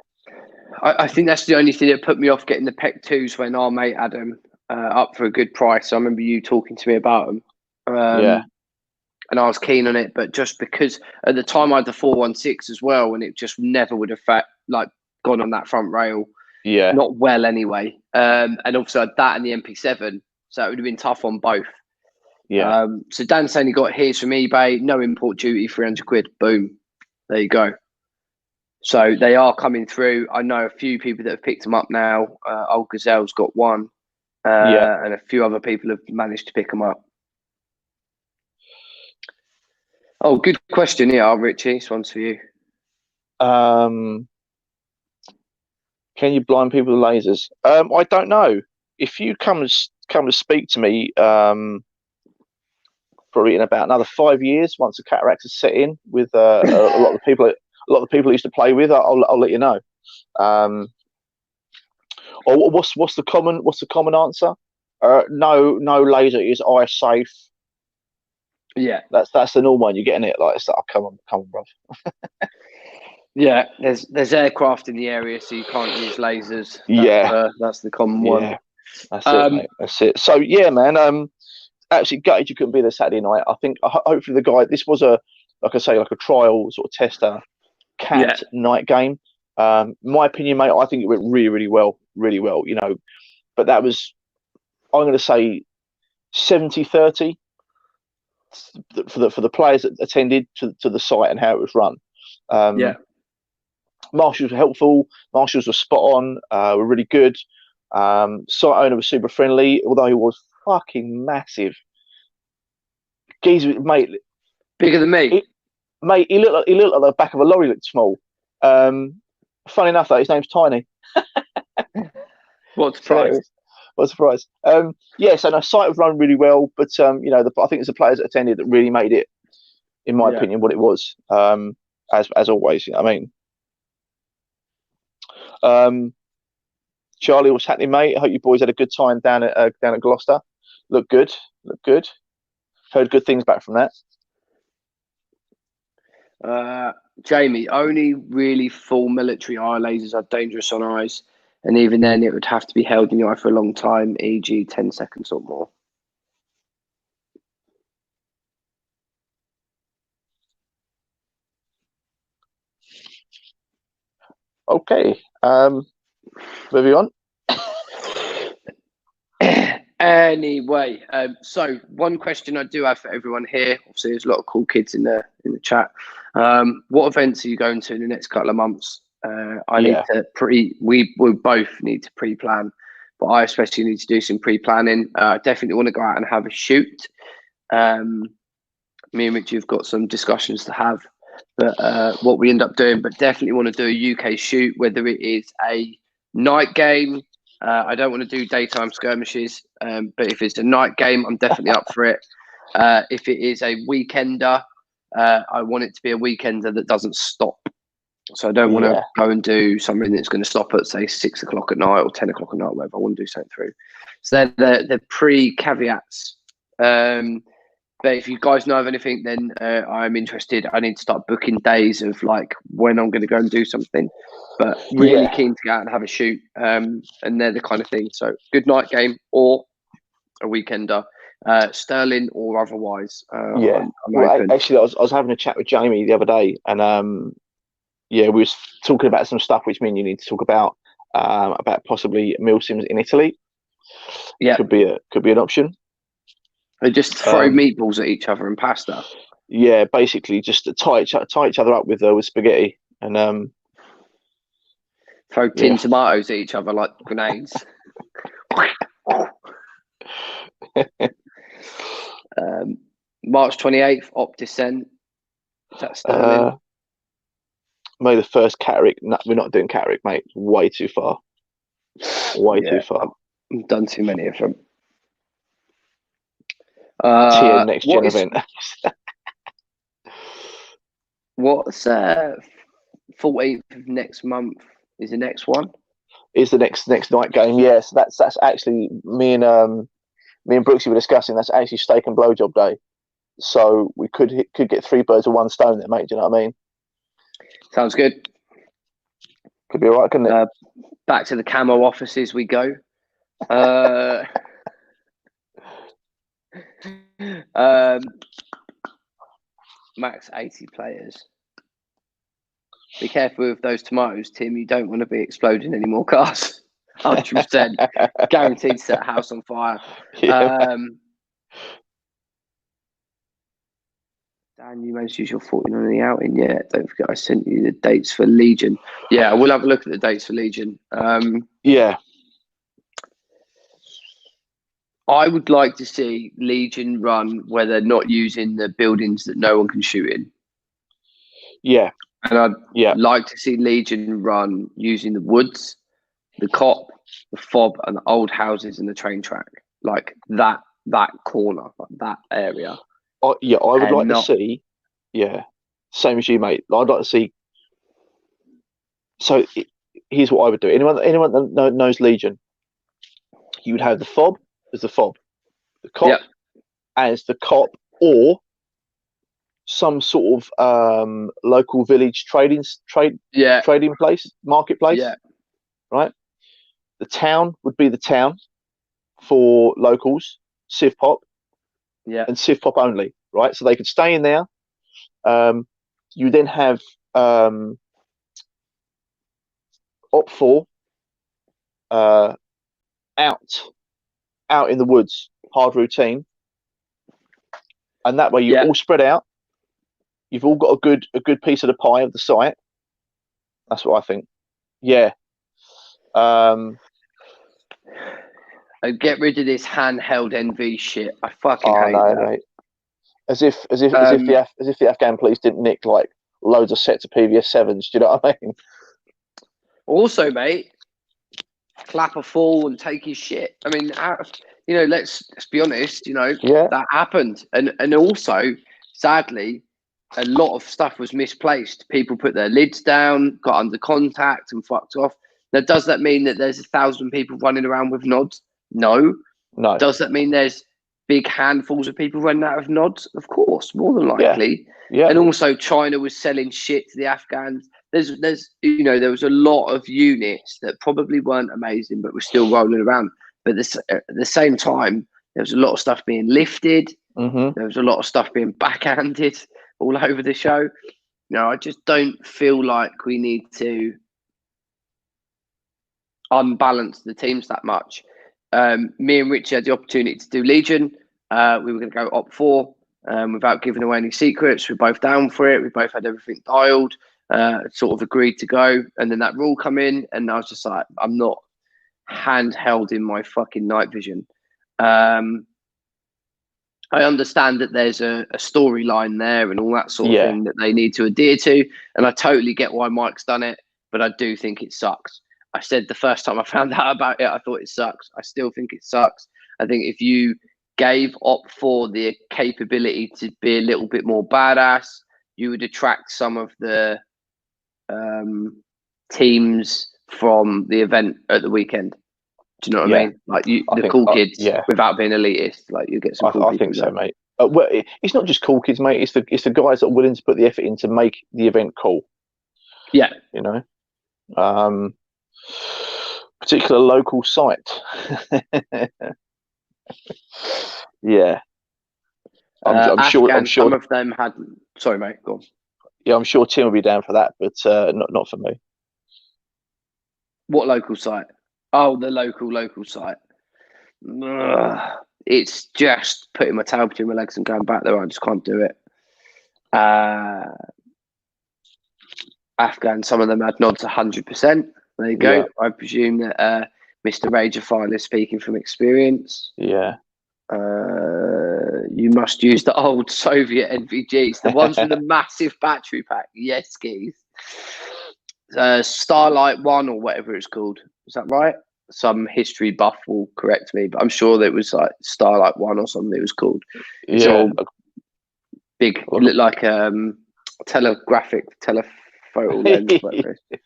I think that's the only thing that put me off getting the PEC 2s when our mate had them up for a good price. I remember you talking to me about them. And I was keen on it, but just because at the time I had the 416 as well, and it just never would have gone on that front rail. Yeah. Not well anyway. And also that and the MP7, so it would have been tough on both. Yeah. So Dan's saying he got his from eBay, no import duty, 300 quid. Boom. There you go. So they are coming through. I know a few people that have picked them up now. Old Gazelle's got one, and a few other people have managed to pick them up. Oh, good question here, Richie. This one's for you. Can you blind people with lasers? I don't know. If you come to speak to me, probably in about another 5 years, once the cataracts are set in with a lot of the people I used to play with, I'll let you know. Or what's the common answer? No laser is eye safe. Yeah, that's the normal one. You're getting it like it's like, oh, come on, bro. Yeah, there's aircraft in the area, so you can't use lasers. That's the common one. That's it, mate. That's it. So yeah, man. Actually gutted you couldn't be there Saturday night. I think hopefully the guy. This was like a trial sort of tester cat night game. My opinion, mate. I think it went really well. You know, but that was, I'm going to say 70-30 for the players that attended to the site and how it was run. Marshals were helpful. Marshals were spot on. Were really good. Site owner was super friendly, although he was fucking massive. Geezer, mate, bigger than me. He looked like the back of a lorry. Looked small. Funny enough, though, his name's Tiny. What a surprise! What a surprise! Yeah, so the site was run really well, but you know, I think it's the players that attended that really made it, in my opinion, what it was. As always, you know what I mean. Charlie, what's happening, mate? I hope you boys had a good time down at Gloucester. Look good. Heard good things back from that. Jamie, only really full military eye lasers are dangerous on eyes, and even then it would have to be held in your eye for a long time, e.g. 10 seconds or more. Okay. Moving on. Anyway, so one question I do have for everyone here. Obviously, there's a lot of cool kids in the chat. What events are you going to in the next couple of months? We both need to pre-plan, but I especially need to do some pre-planning. Definitely want to go out and have a shoot. Me and Richie have got some discussions to have, but what we end up doing. But definitely want to do a UK shoot, whether it is a night game. I don't want to do daytime skirmishes, but if it's a night game, I'm definitely up for it. If it is a weekender, I want it to be a weekender that doesn't stop. So I don't want to go and do something that's going to stop at, say, 6 o'clock at night or 10 o'clock at night, whatever. I want to do something through. So they're pre-caveats. But if you guys know of anything, then I'm interested. I need to start booking days of like when I'm going to go and do something. But really keen to go out and have a shoot. And they're the kind of thing. So good night game or a weekender, Sterling or otherwise. I'm actually, I was having a chat with Jamie the other day, and we was talking about some stuff which me and you need to talk about possibly Milsims in Italy. Yeah, could be an option. They just throw meatballs at each other and pasta. Yeah, basically just tie each other up with spaghetti and throw tin tomatoes at each other like grenades. March 28th, Op Descent. Is that Sterling? May the first Catterick. No, we're not doing Catterick, mate. Way too far. Too far. I've done too many of them. Tier next gen event. What's 14th of next month is the next one? Is the next night game? Yes, that's actually me and Brooksy were discussing. That's actually steak and blowjob day, so we could get 3 birds with 1 stone there, mate. Do you know what I mean? Sounds good. Could be all right, couldn't it? Back to the camo offices we go. Max 80 players. Be careful with those tomatoes, Tim. You don't want to be exploding any more cars. 100%. Guaranteed to set a house on fire. Dan, you managed to use your 14 on the outing. Yeah, don't forget I sent you the dates for Legion. Yeah, we'll have a look at the dates for Legion. I would like to see Legion run where they're not using the buildings that no one can shoot in. Yeah. And I'd like to see Legion run using the woods, the cop, the fob, and the old houses and the train track. Like that corner, like that area. I would like to not. see. Yeah, same as you, mate. I'd like to see. So here's what I would do. Anyone that knows Legion, you would have the fob as the fob, the cop Yep. as the cop, or some sort of local village trading place, marketplace. Yeah. Right. The town would be the town for locals, Civ Pop, Yeah. and Civ Pop only. Right. So they could stay in there. You then have Op 4 out in the woods, hard routine, and that way you're all spread out. You've all got a good piece of the pie of the site. That's what I think. Yeah. And get rid of this handheld NV shit. I fucking hate that. Mate. As if the Afghan police didn't nick like loads of sets of PVS-7s. Do you know what I mean? Also, mate, clap a fall and take his shit. I mean, you know, let's be honest. You know, that happened, and also, sadly, a lot of stuff was misplaced. People put their lids down, got under contact, and fucked off. Now, does that mean that there's 1,000 people running around with nods? No. Does that mean there's big handfuls of people running out of nods? Of course, more than likely. Yeah. And also, China was selling shit to the Afghans. There's you know, there was a lot of units that probably weren't amazing, but were still rolling around. But at the same time, there was a lot of stuff being lifted. Mm-hmm. There was a lot of stuff being backhanded all over the show. No, I just don't feel like we need to unbalance the teams that much. Me and Richie had the opportunity to do Legion. We were going to go Op 4 without giving away any secrets. We're both down for it. We both had everything dialed, sort of agreed to go. And then that rule come in, and I was just like, I'm not handheld in my fucking night vision. I understand that there's a storyline there and all that sort of thing that they need to adhere to. And I totally get why Mike's done it, but I do think it sucks. I said the first time I found out about it, I thought it sucks. I still think it sucks. I think if you gave Op 4 the capability to be a little bit more badass, you would attract some of the teams from the event at the weekend. Do you know what I mean? Like the cool kids, without being elitist. Like you get some cool people. I think so, mate. Well, it's not just cool kids, mate. It's the guys that are willing to put the effort in to make the event cool. Yeah, you know, particular local site. Yeah, I'm sure. Some of them had. Sorry, mate. Go on. Yeah, I'm sure Tim will be down for that, but not for me. What local site? Oh, the local site. It's just putting my tail between my legs and going back there. I just can't do it. Afghan, some of them had nods 100%. There you go. Yeah. I presume that Mr. Rageophile is speaking from experience. Yeah. You must use the old Soviet NVGs, the ones with the massive battery pack. Yes, skis. Starlight 1 or whatever it's called. Is that right? Some history buff will correct me, but I'm sure that it was like Starlight 1 or something it was called. It's all big, it looked like telephoto lens. Whatever it is.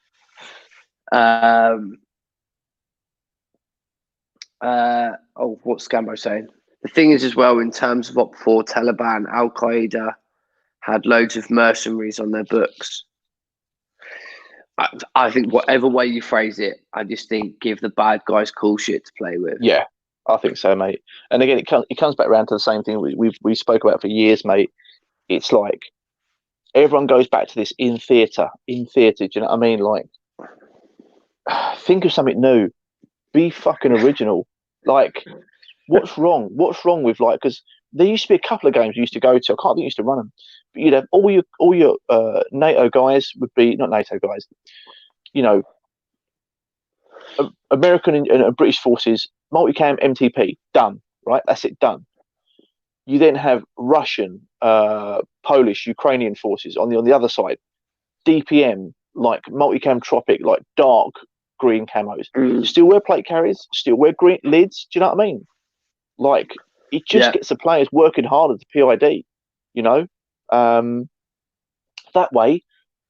What's Scambo saying? The thing is as well, in terms of Op 4, Taliban, Al-Qaeda had loads of mercenaries on their books. I think whatever way you phrase it, I just think give the bad guys cool shit to play with. Yeah, I think so, mate. And again, it comes back around to the same thing we spoke about for years, mate. It's like everyone goes back to this in theatre. Do you know what I mean? Like, think of something new. Be fucking original. Like, what's wrong? What's wrong with, like, because there used to be a couple of games you used to go to. I can't think you used to run them. But you'd have all your NATO guys would be, not NATO guys, you know, American and British forces, multicam MTP, done, right? That's it, done. You then have Russian, Polish, Ukrainian forces on the other side, DPM, like multicam tropic, like dark green camos. Still wear plate carriers, still wear green lids. Do you know what I mean? Like, it just gets the players working harder to PID. you know. That way,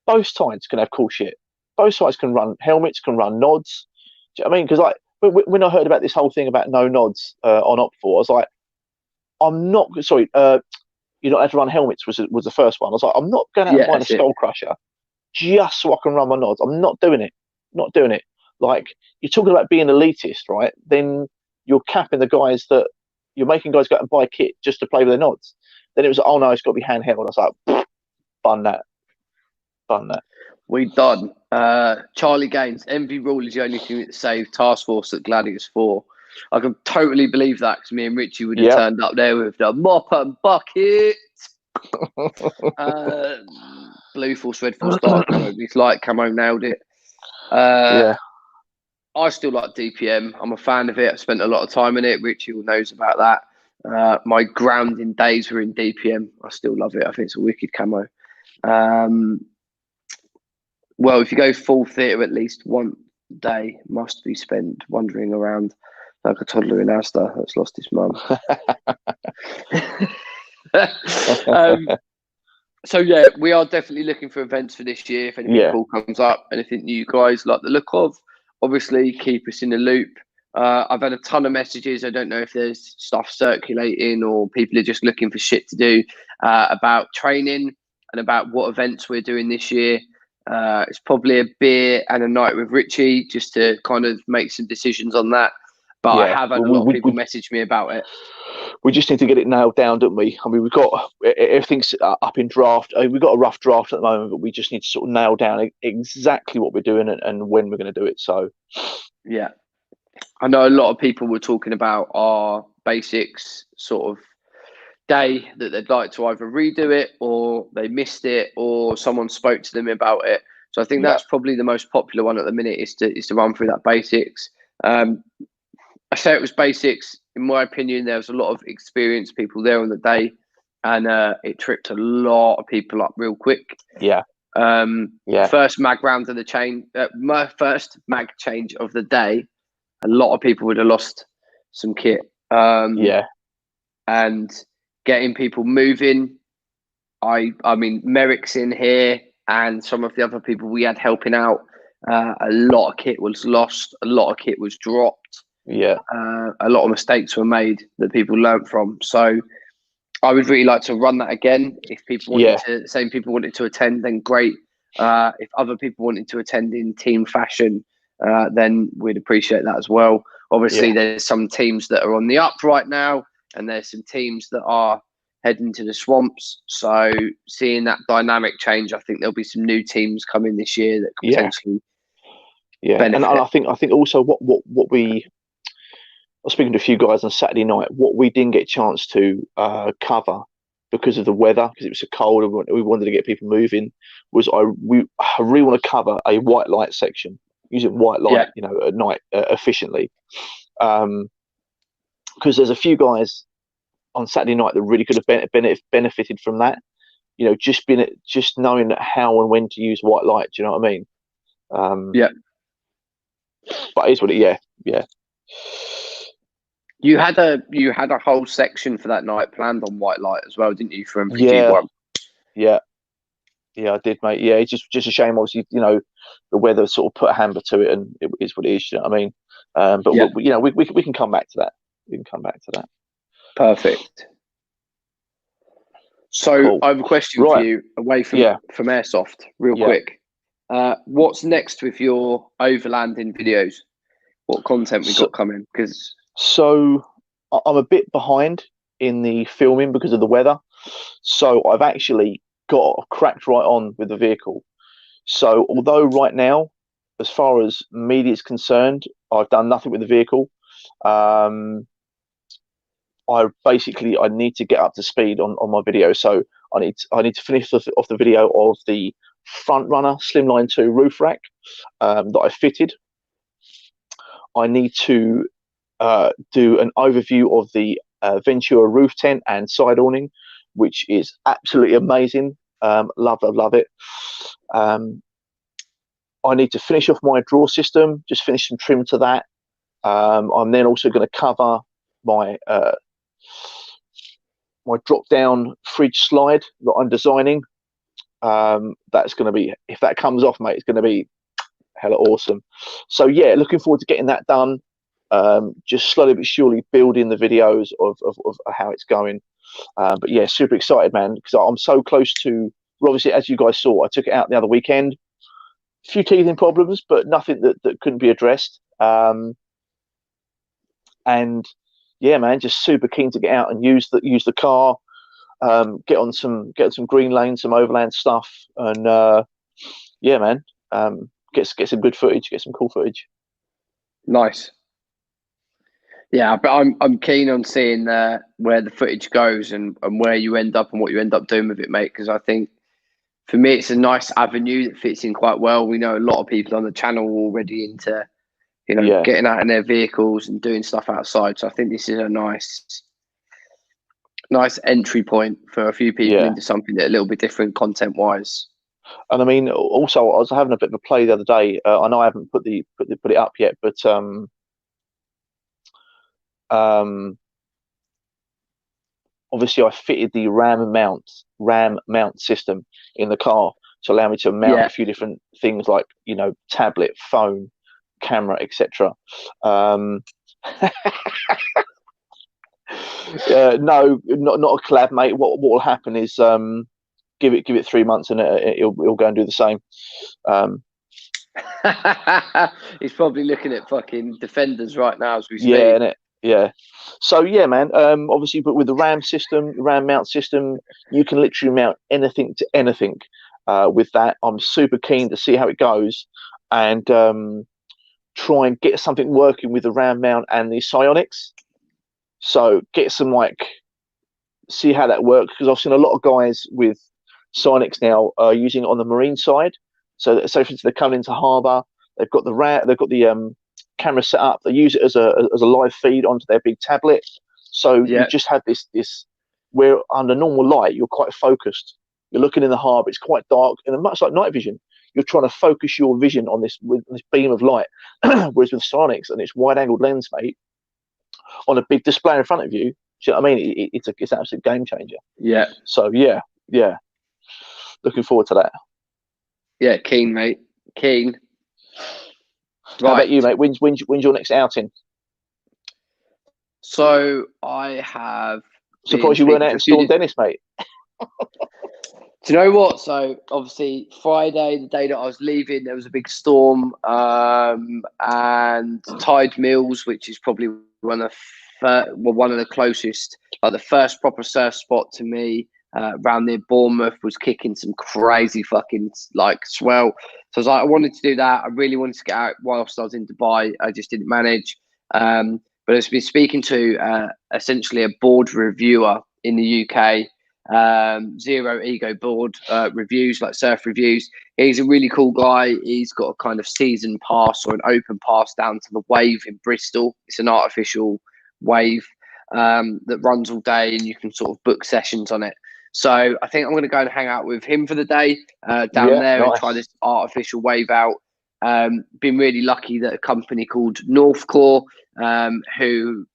both sides can have cool shit. Both sides can run helmets, can run nods. Do you know what I mean? Because like when I heard about this whole thing about no nods on Op4, I was like, I'm not sorry. You not have to run helmets was the first one. I was like, I'm not going out and buying a Skull Crusher just so I can run my nods. I'm not doing it. Not doing it. Like, you're talking about being elitist, right? Then you're capping the guys that you're making guys go out and buy kit just to play with their nods. Then it was, oh no, it's got to be handheld. I was like, bun that. We done. Charlie Gaines, Envy Rule is the only thing that saved Task Force at Gladius 4. I can totally believe that, because me and Richie would have turned up there with the mop and bucket. Blue Force, Red Force, Dark Camo. It's like Camo nailed it. I still like DPM. I'm a fan of it. I've spent a lot of time in it. Richie knows about that. My grounding days were in DPM. I still love it. I think it's a wicked camo. Well, if you go full theatre, at least one day must be spent wandering around like a toddler in Asda that's lost his mum. So yeah, we are definitely looking for events for this year. If anything cool comes up, anything you guys like the look of, obviously keep us in the loop. I've had a ton of messages. I don't know if there's stuff circulating or people are just looking for shit to do about training and about what events we're doing this year. It's probably a beer and a night with Richie just to kind of make some decisions on that. But I have had a lot of people message me about it. We just need to get it nailed down, don't we? I mean, we've got everything's up in draft. We've got a rough draft at the moment, but we just need to sort of nail down exactly what we're doing and when we're going to do it. So, yeah, I know a lot of people were talking about our basics sort of day that they'd like to either redo it or they missed it or someone spoke to them about it. So I think that's probably the most popular one at the minute is to run through that basics. I say it was basics. In my opinion, there was a lot of experienced people there on the day, and it tripped a lot of people up real quick. First mag round of the chain, my first mag change of the day, a lot of people would have lost some kit. And getting people moving. I mean, Merrick's in here and some of the other people we had helping out. A lot of kit was lost. A lot of kit was dropped. A lot of mistakes were made that people learnt from. So I would really like to run that again. If people wanted to, same people wanted to attend, then great. If other people wanted to attend in team fashion, then we'd appreciate that as well. Obviously, there's some teams that are on the up right now, and there's some teams that are heading to the swamps. So seeing that dynamic change, I think there'll be some new teams coming this year that could potentially benefit. And I think also what we, I was speaking to a few guys on Saturday night, what we didn't get a chance to cover because of the weather, because it was so cold and we wanted to get people moving, was I really want to cover a white light section, using white light, at night efficiently. Because there's a few guys on Saturday night that really could have benefited from that. Just knowing how and when to use white light. Do you know what I mean? But it's what it. You had a whole section for that night planned on white light as well, didn't you? For MPG1. Yeah, I did, mate. Yeah, it's just a shame. Obviously, the weather sort of put a hamper to it, and it is what it is. You know what I mean? But we can come back to that. We can come back to that. Perfect. So cool. I have a question for you away from Airsoft, real quick. What's next with your overlanding videos? What content we got coming? So I'm a bit behind in the filming because of the weather. So I've actually got cracked right on with the vehicle. So although right now, as far as media is concerned, I've done nothing with the vehicle. I need to get up to speed on my video. So I need to finish off the video of the front runner Slimline 2 roof rack that I fitted. I need to do an overview of the Ventura roof tent and side awning, which is absolutely amazing. Love it. I need to finish off my draw system, just finish some trim to that. I'm then also going to cover my my drop down fridge slide that I'm designing. That's going to be, if that comes off, mate, it's going to be hella awesome. So yeah, looking forward to getting that done. Just slowly but surely building the videos of how it's going. But yeah, super excited, man, because I'm so close to. Well, obviously, as you guys saw, I took it out the other weekend. A few teething problems, but nothing that couldn't be addressed. And yeah, man, just super keen to get out and use the car. Get on some green lane, some overland stuff, and yeah, man, get some good footage, get some cool footage. Nice. Yeah, but I'm keen on seeing where the footage goes and where you end up and what you end up doing with it, mate. Because I think for me, it's a nice avenue that fits in quite well. We know a lot of people on the channel are already into, getting out in their vehicles and doing stuff outside. So I think this is a nice entry point for a few people into something that's a little bit different content wise. And I mean, also, I was having a bit of a play the other day. I know I haven't put it up yet, but obviously I fitted the RAM mount system in the car to allow me to mount a few different things like, tablet, phone, camera, etc. No, not a collab, mate. What will happen is give it 3 months and it'll go and do the same. He's probably looking at fucking Defenders right now as we speak. Yeah, innit? Yeah. So yeah, man. Obviously, but with the RAM mount system, you can literally mount anything to anything. With that, I'm super keen to see how it goes, and try and get something working with the RAM mount and the Psionics. So get some see how that works, because I've seen a lot of guys with Psionics now using it on the marine side. So for instance, they're coming into harbour, they've got the camera set up, they use it as a live feed onto their big tablet. So you just have this where under normal light you're quite focused. You're looking in the harbour, it's quite dark, and much like night vision, you're trying to focus your vision on this beam of light. Whereas with Psionics and its wide-angled lens, mate, on a big display in front of you, do you know what I mean? It's an absolute game changer. Yeah. So yeah. Looking forward to that. Yeah, keen, mate. Keen. Right. How about you, mate? When's your next outing? So I have. Surprised you weren't out in Storm Dennis, mate. Do you know what? So obviously Friday, the day that I was leaving, there was a big storm, and Tide Mills, which is probably one of the closest, like the first proper surf spot to me, around near Bournemouth, was kicking some crazy fucking swell. So I was like, I wanted to do that. I really wanted to get out whilst I was in Dubai. I just didn't manage. But I've been speaking to essentially a board reviewer in the UK. Zero Ego board reviews, like surf reviews. He's a really cool guy. He's got a kind of season pass or an open pass down to the Wave in Bristol. It's an artificial wave that runs all day, and you can sort of book sessions on it. So I think I'm going to go and hang out with him for the day down there and try this artificial wave out. Been really lucky that a company called Northcore, who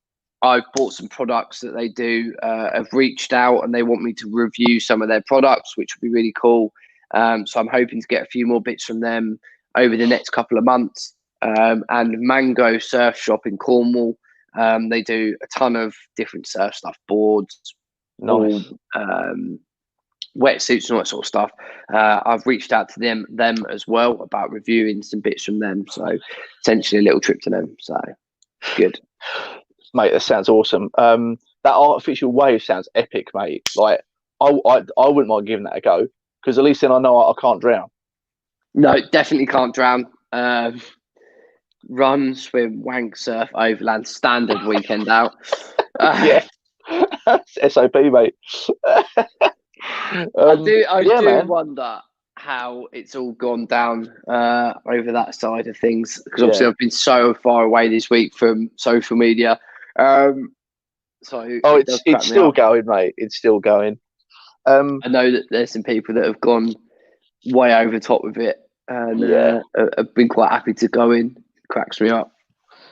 I've bought some products that they do, have reached out and they want me to review some of their products, which would be really cool. So I'm hoping to get a few more bits from them over the next couple of months. And Mango Surf Shop in Cornwall, they do a ton of different surf stuff, boards, wetsuits and all that sort of stuff. I've reached out to them as well about reviewing some bits from them. So essentially a little trip to them. So good. Mate, that sounds awesome. That artificial wave sounds epic, mate. Like, I wouldn't mind giving that a go, because at least then I know I can't drown. No, definitely can't drown. Run, swim, wank, surf, overland, standard weekend out. Yeah, SOP, mate. I do wonder how it's all gone down over that side of things, because obviously I've been so far away this week from social media. So it's still going, mate. It's still going. I know that there's some people that have gone way over top with it, and have been quite happy to go in. It cracks me up.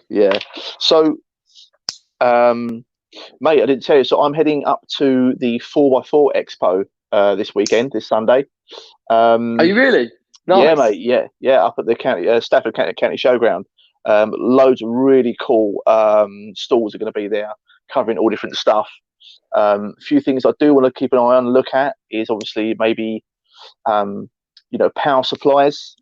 Yeah. So, Mate, I didn't tell you. So I'm heading up to the 4x4 Expo this weekend, this Sunday. Are you really? Yeah, Nice. mate. Yeah, up at the Stafford County Showground. Loads of really cool stalls are going to be there, covering all different stuff. A few things I do want to keep an eye on and look at is obviously maybe power supplies,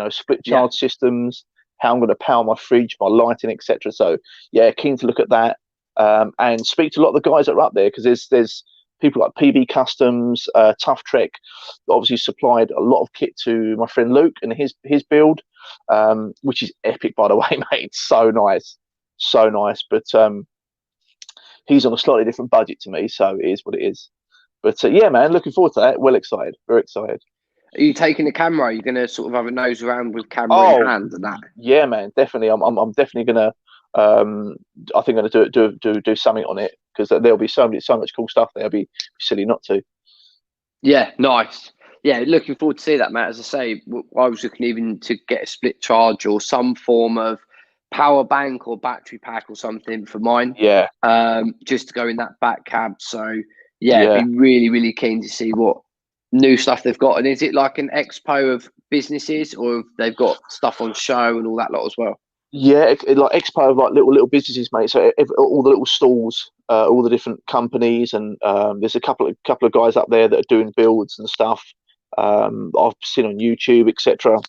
split charge systems, how I'm going to power my fridge, my lighting, etc. So yeah, keen to look at that and speak to a lot of the guys that are up there, because there's people like PB Customs, Tough Trek, that obviously supplied a lot of kit to my friend Luke and his build, which is epic, by the way, mate. It's so nice, so nice. But he's on a slightly different budget to me, so it is what it is. But yeah, man, looking forward to that. Well excited, very excited. Are you taking the camera? Are you going to sort of have a nose around with camera in Oh, hand and that? yeah, man, definitely. I'm definitely gonna. I think I'm gonna do something on it, because there'll be so much cool stuff there. It'd be silly not to. Yeah, nice. Yeah, looking forward to see that, Matt. As I say, I was looking even to get a split charge or some form of power bank or battery pack or something for mine. Yeah, just to go in that back cab. So yeah, yeah, be really, really keen to see what new stuff they've got. And is it like an expo of businesses, or they've got stuff on show and all that lot as well? yeah. Like Expo of like little businesses, mate. So all the little stalls, all the different companies, and there's a couple of guys up there that are doing builds and stuff. I've seen on YouTube, etc.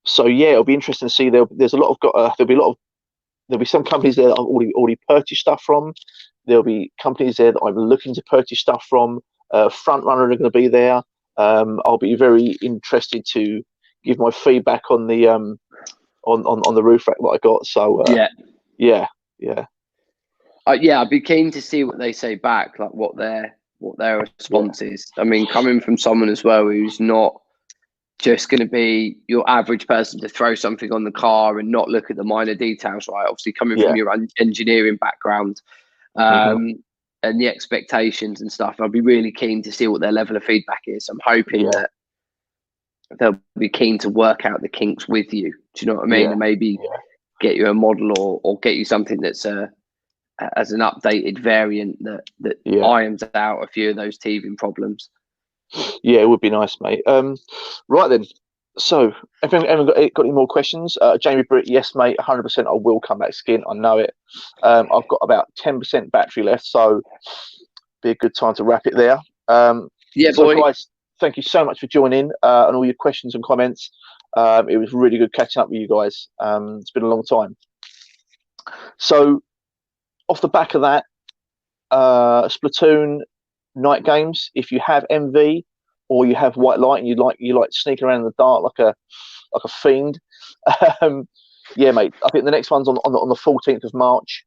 So yeah, it'll be interesting to see. There's a lot of there'll be some companies there that I've already purchased stuff from. There'll be companies there that I'm looking to purchase stuff from. Front runner are going to be there. I'll be very interested to give my feedback on the on the roof rack that I got. So Yeah. yeah. Yeah, I'd be keen to see what they say back, like what their response is. I mean, coming from someone as well who's not just going to be your average person to throw something on the car and not look at the minor details, right? Obviously, coming from your engineering background and the expectations and stuff, I'd be really keen to see what their level of feedback is. I'm hoping that they'll be keen to work out the kinks with you. Do you know what I mean? And maybe get you a model or get you something that's as an updated variant that irons out a few of those teething problems. Yeah, it would be nice, mate. Right then. So, everyone got any more questions? Jamie Britt, yes, mate, 100%. I will come back skiing. I know it. I've got about 10% battery left, so be a good time to wrap it there. Yeah, so boy. Guys, thank you so much for joining and all your questions and comments. It was really good catching up with you guys. It's been a long time. So, off the back of that, Splatoon night games. If you have MV or you have white light and you like sneaking around in the dark like a fiend, yeah, mate. I think the next one's on the 14th of March.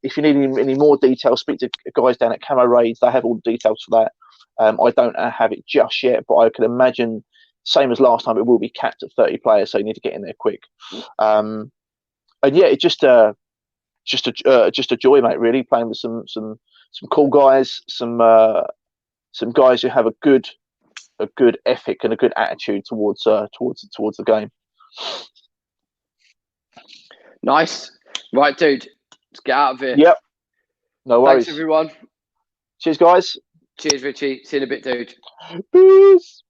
If you need any more details, speak to guys down at Camo Raids. They have all the details for that. I don't have it just yet, but I can imagine, same as last time, it will be capped at 30 players, so you need to get in there quick. And yeah, it's just a joy, mate. Really playing with some cool guys, some guys who have a good ethic and a good attitude towards the game. Nice, right, dude. Let's get out of here. Yep. No worries. Thanks, everyone. Cheers, guys. Cheers, Richie. See you in a bit, dude. Peace.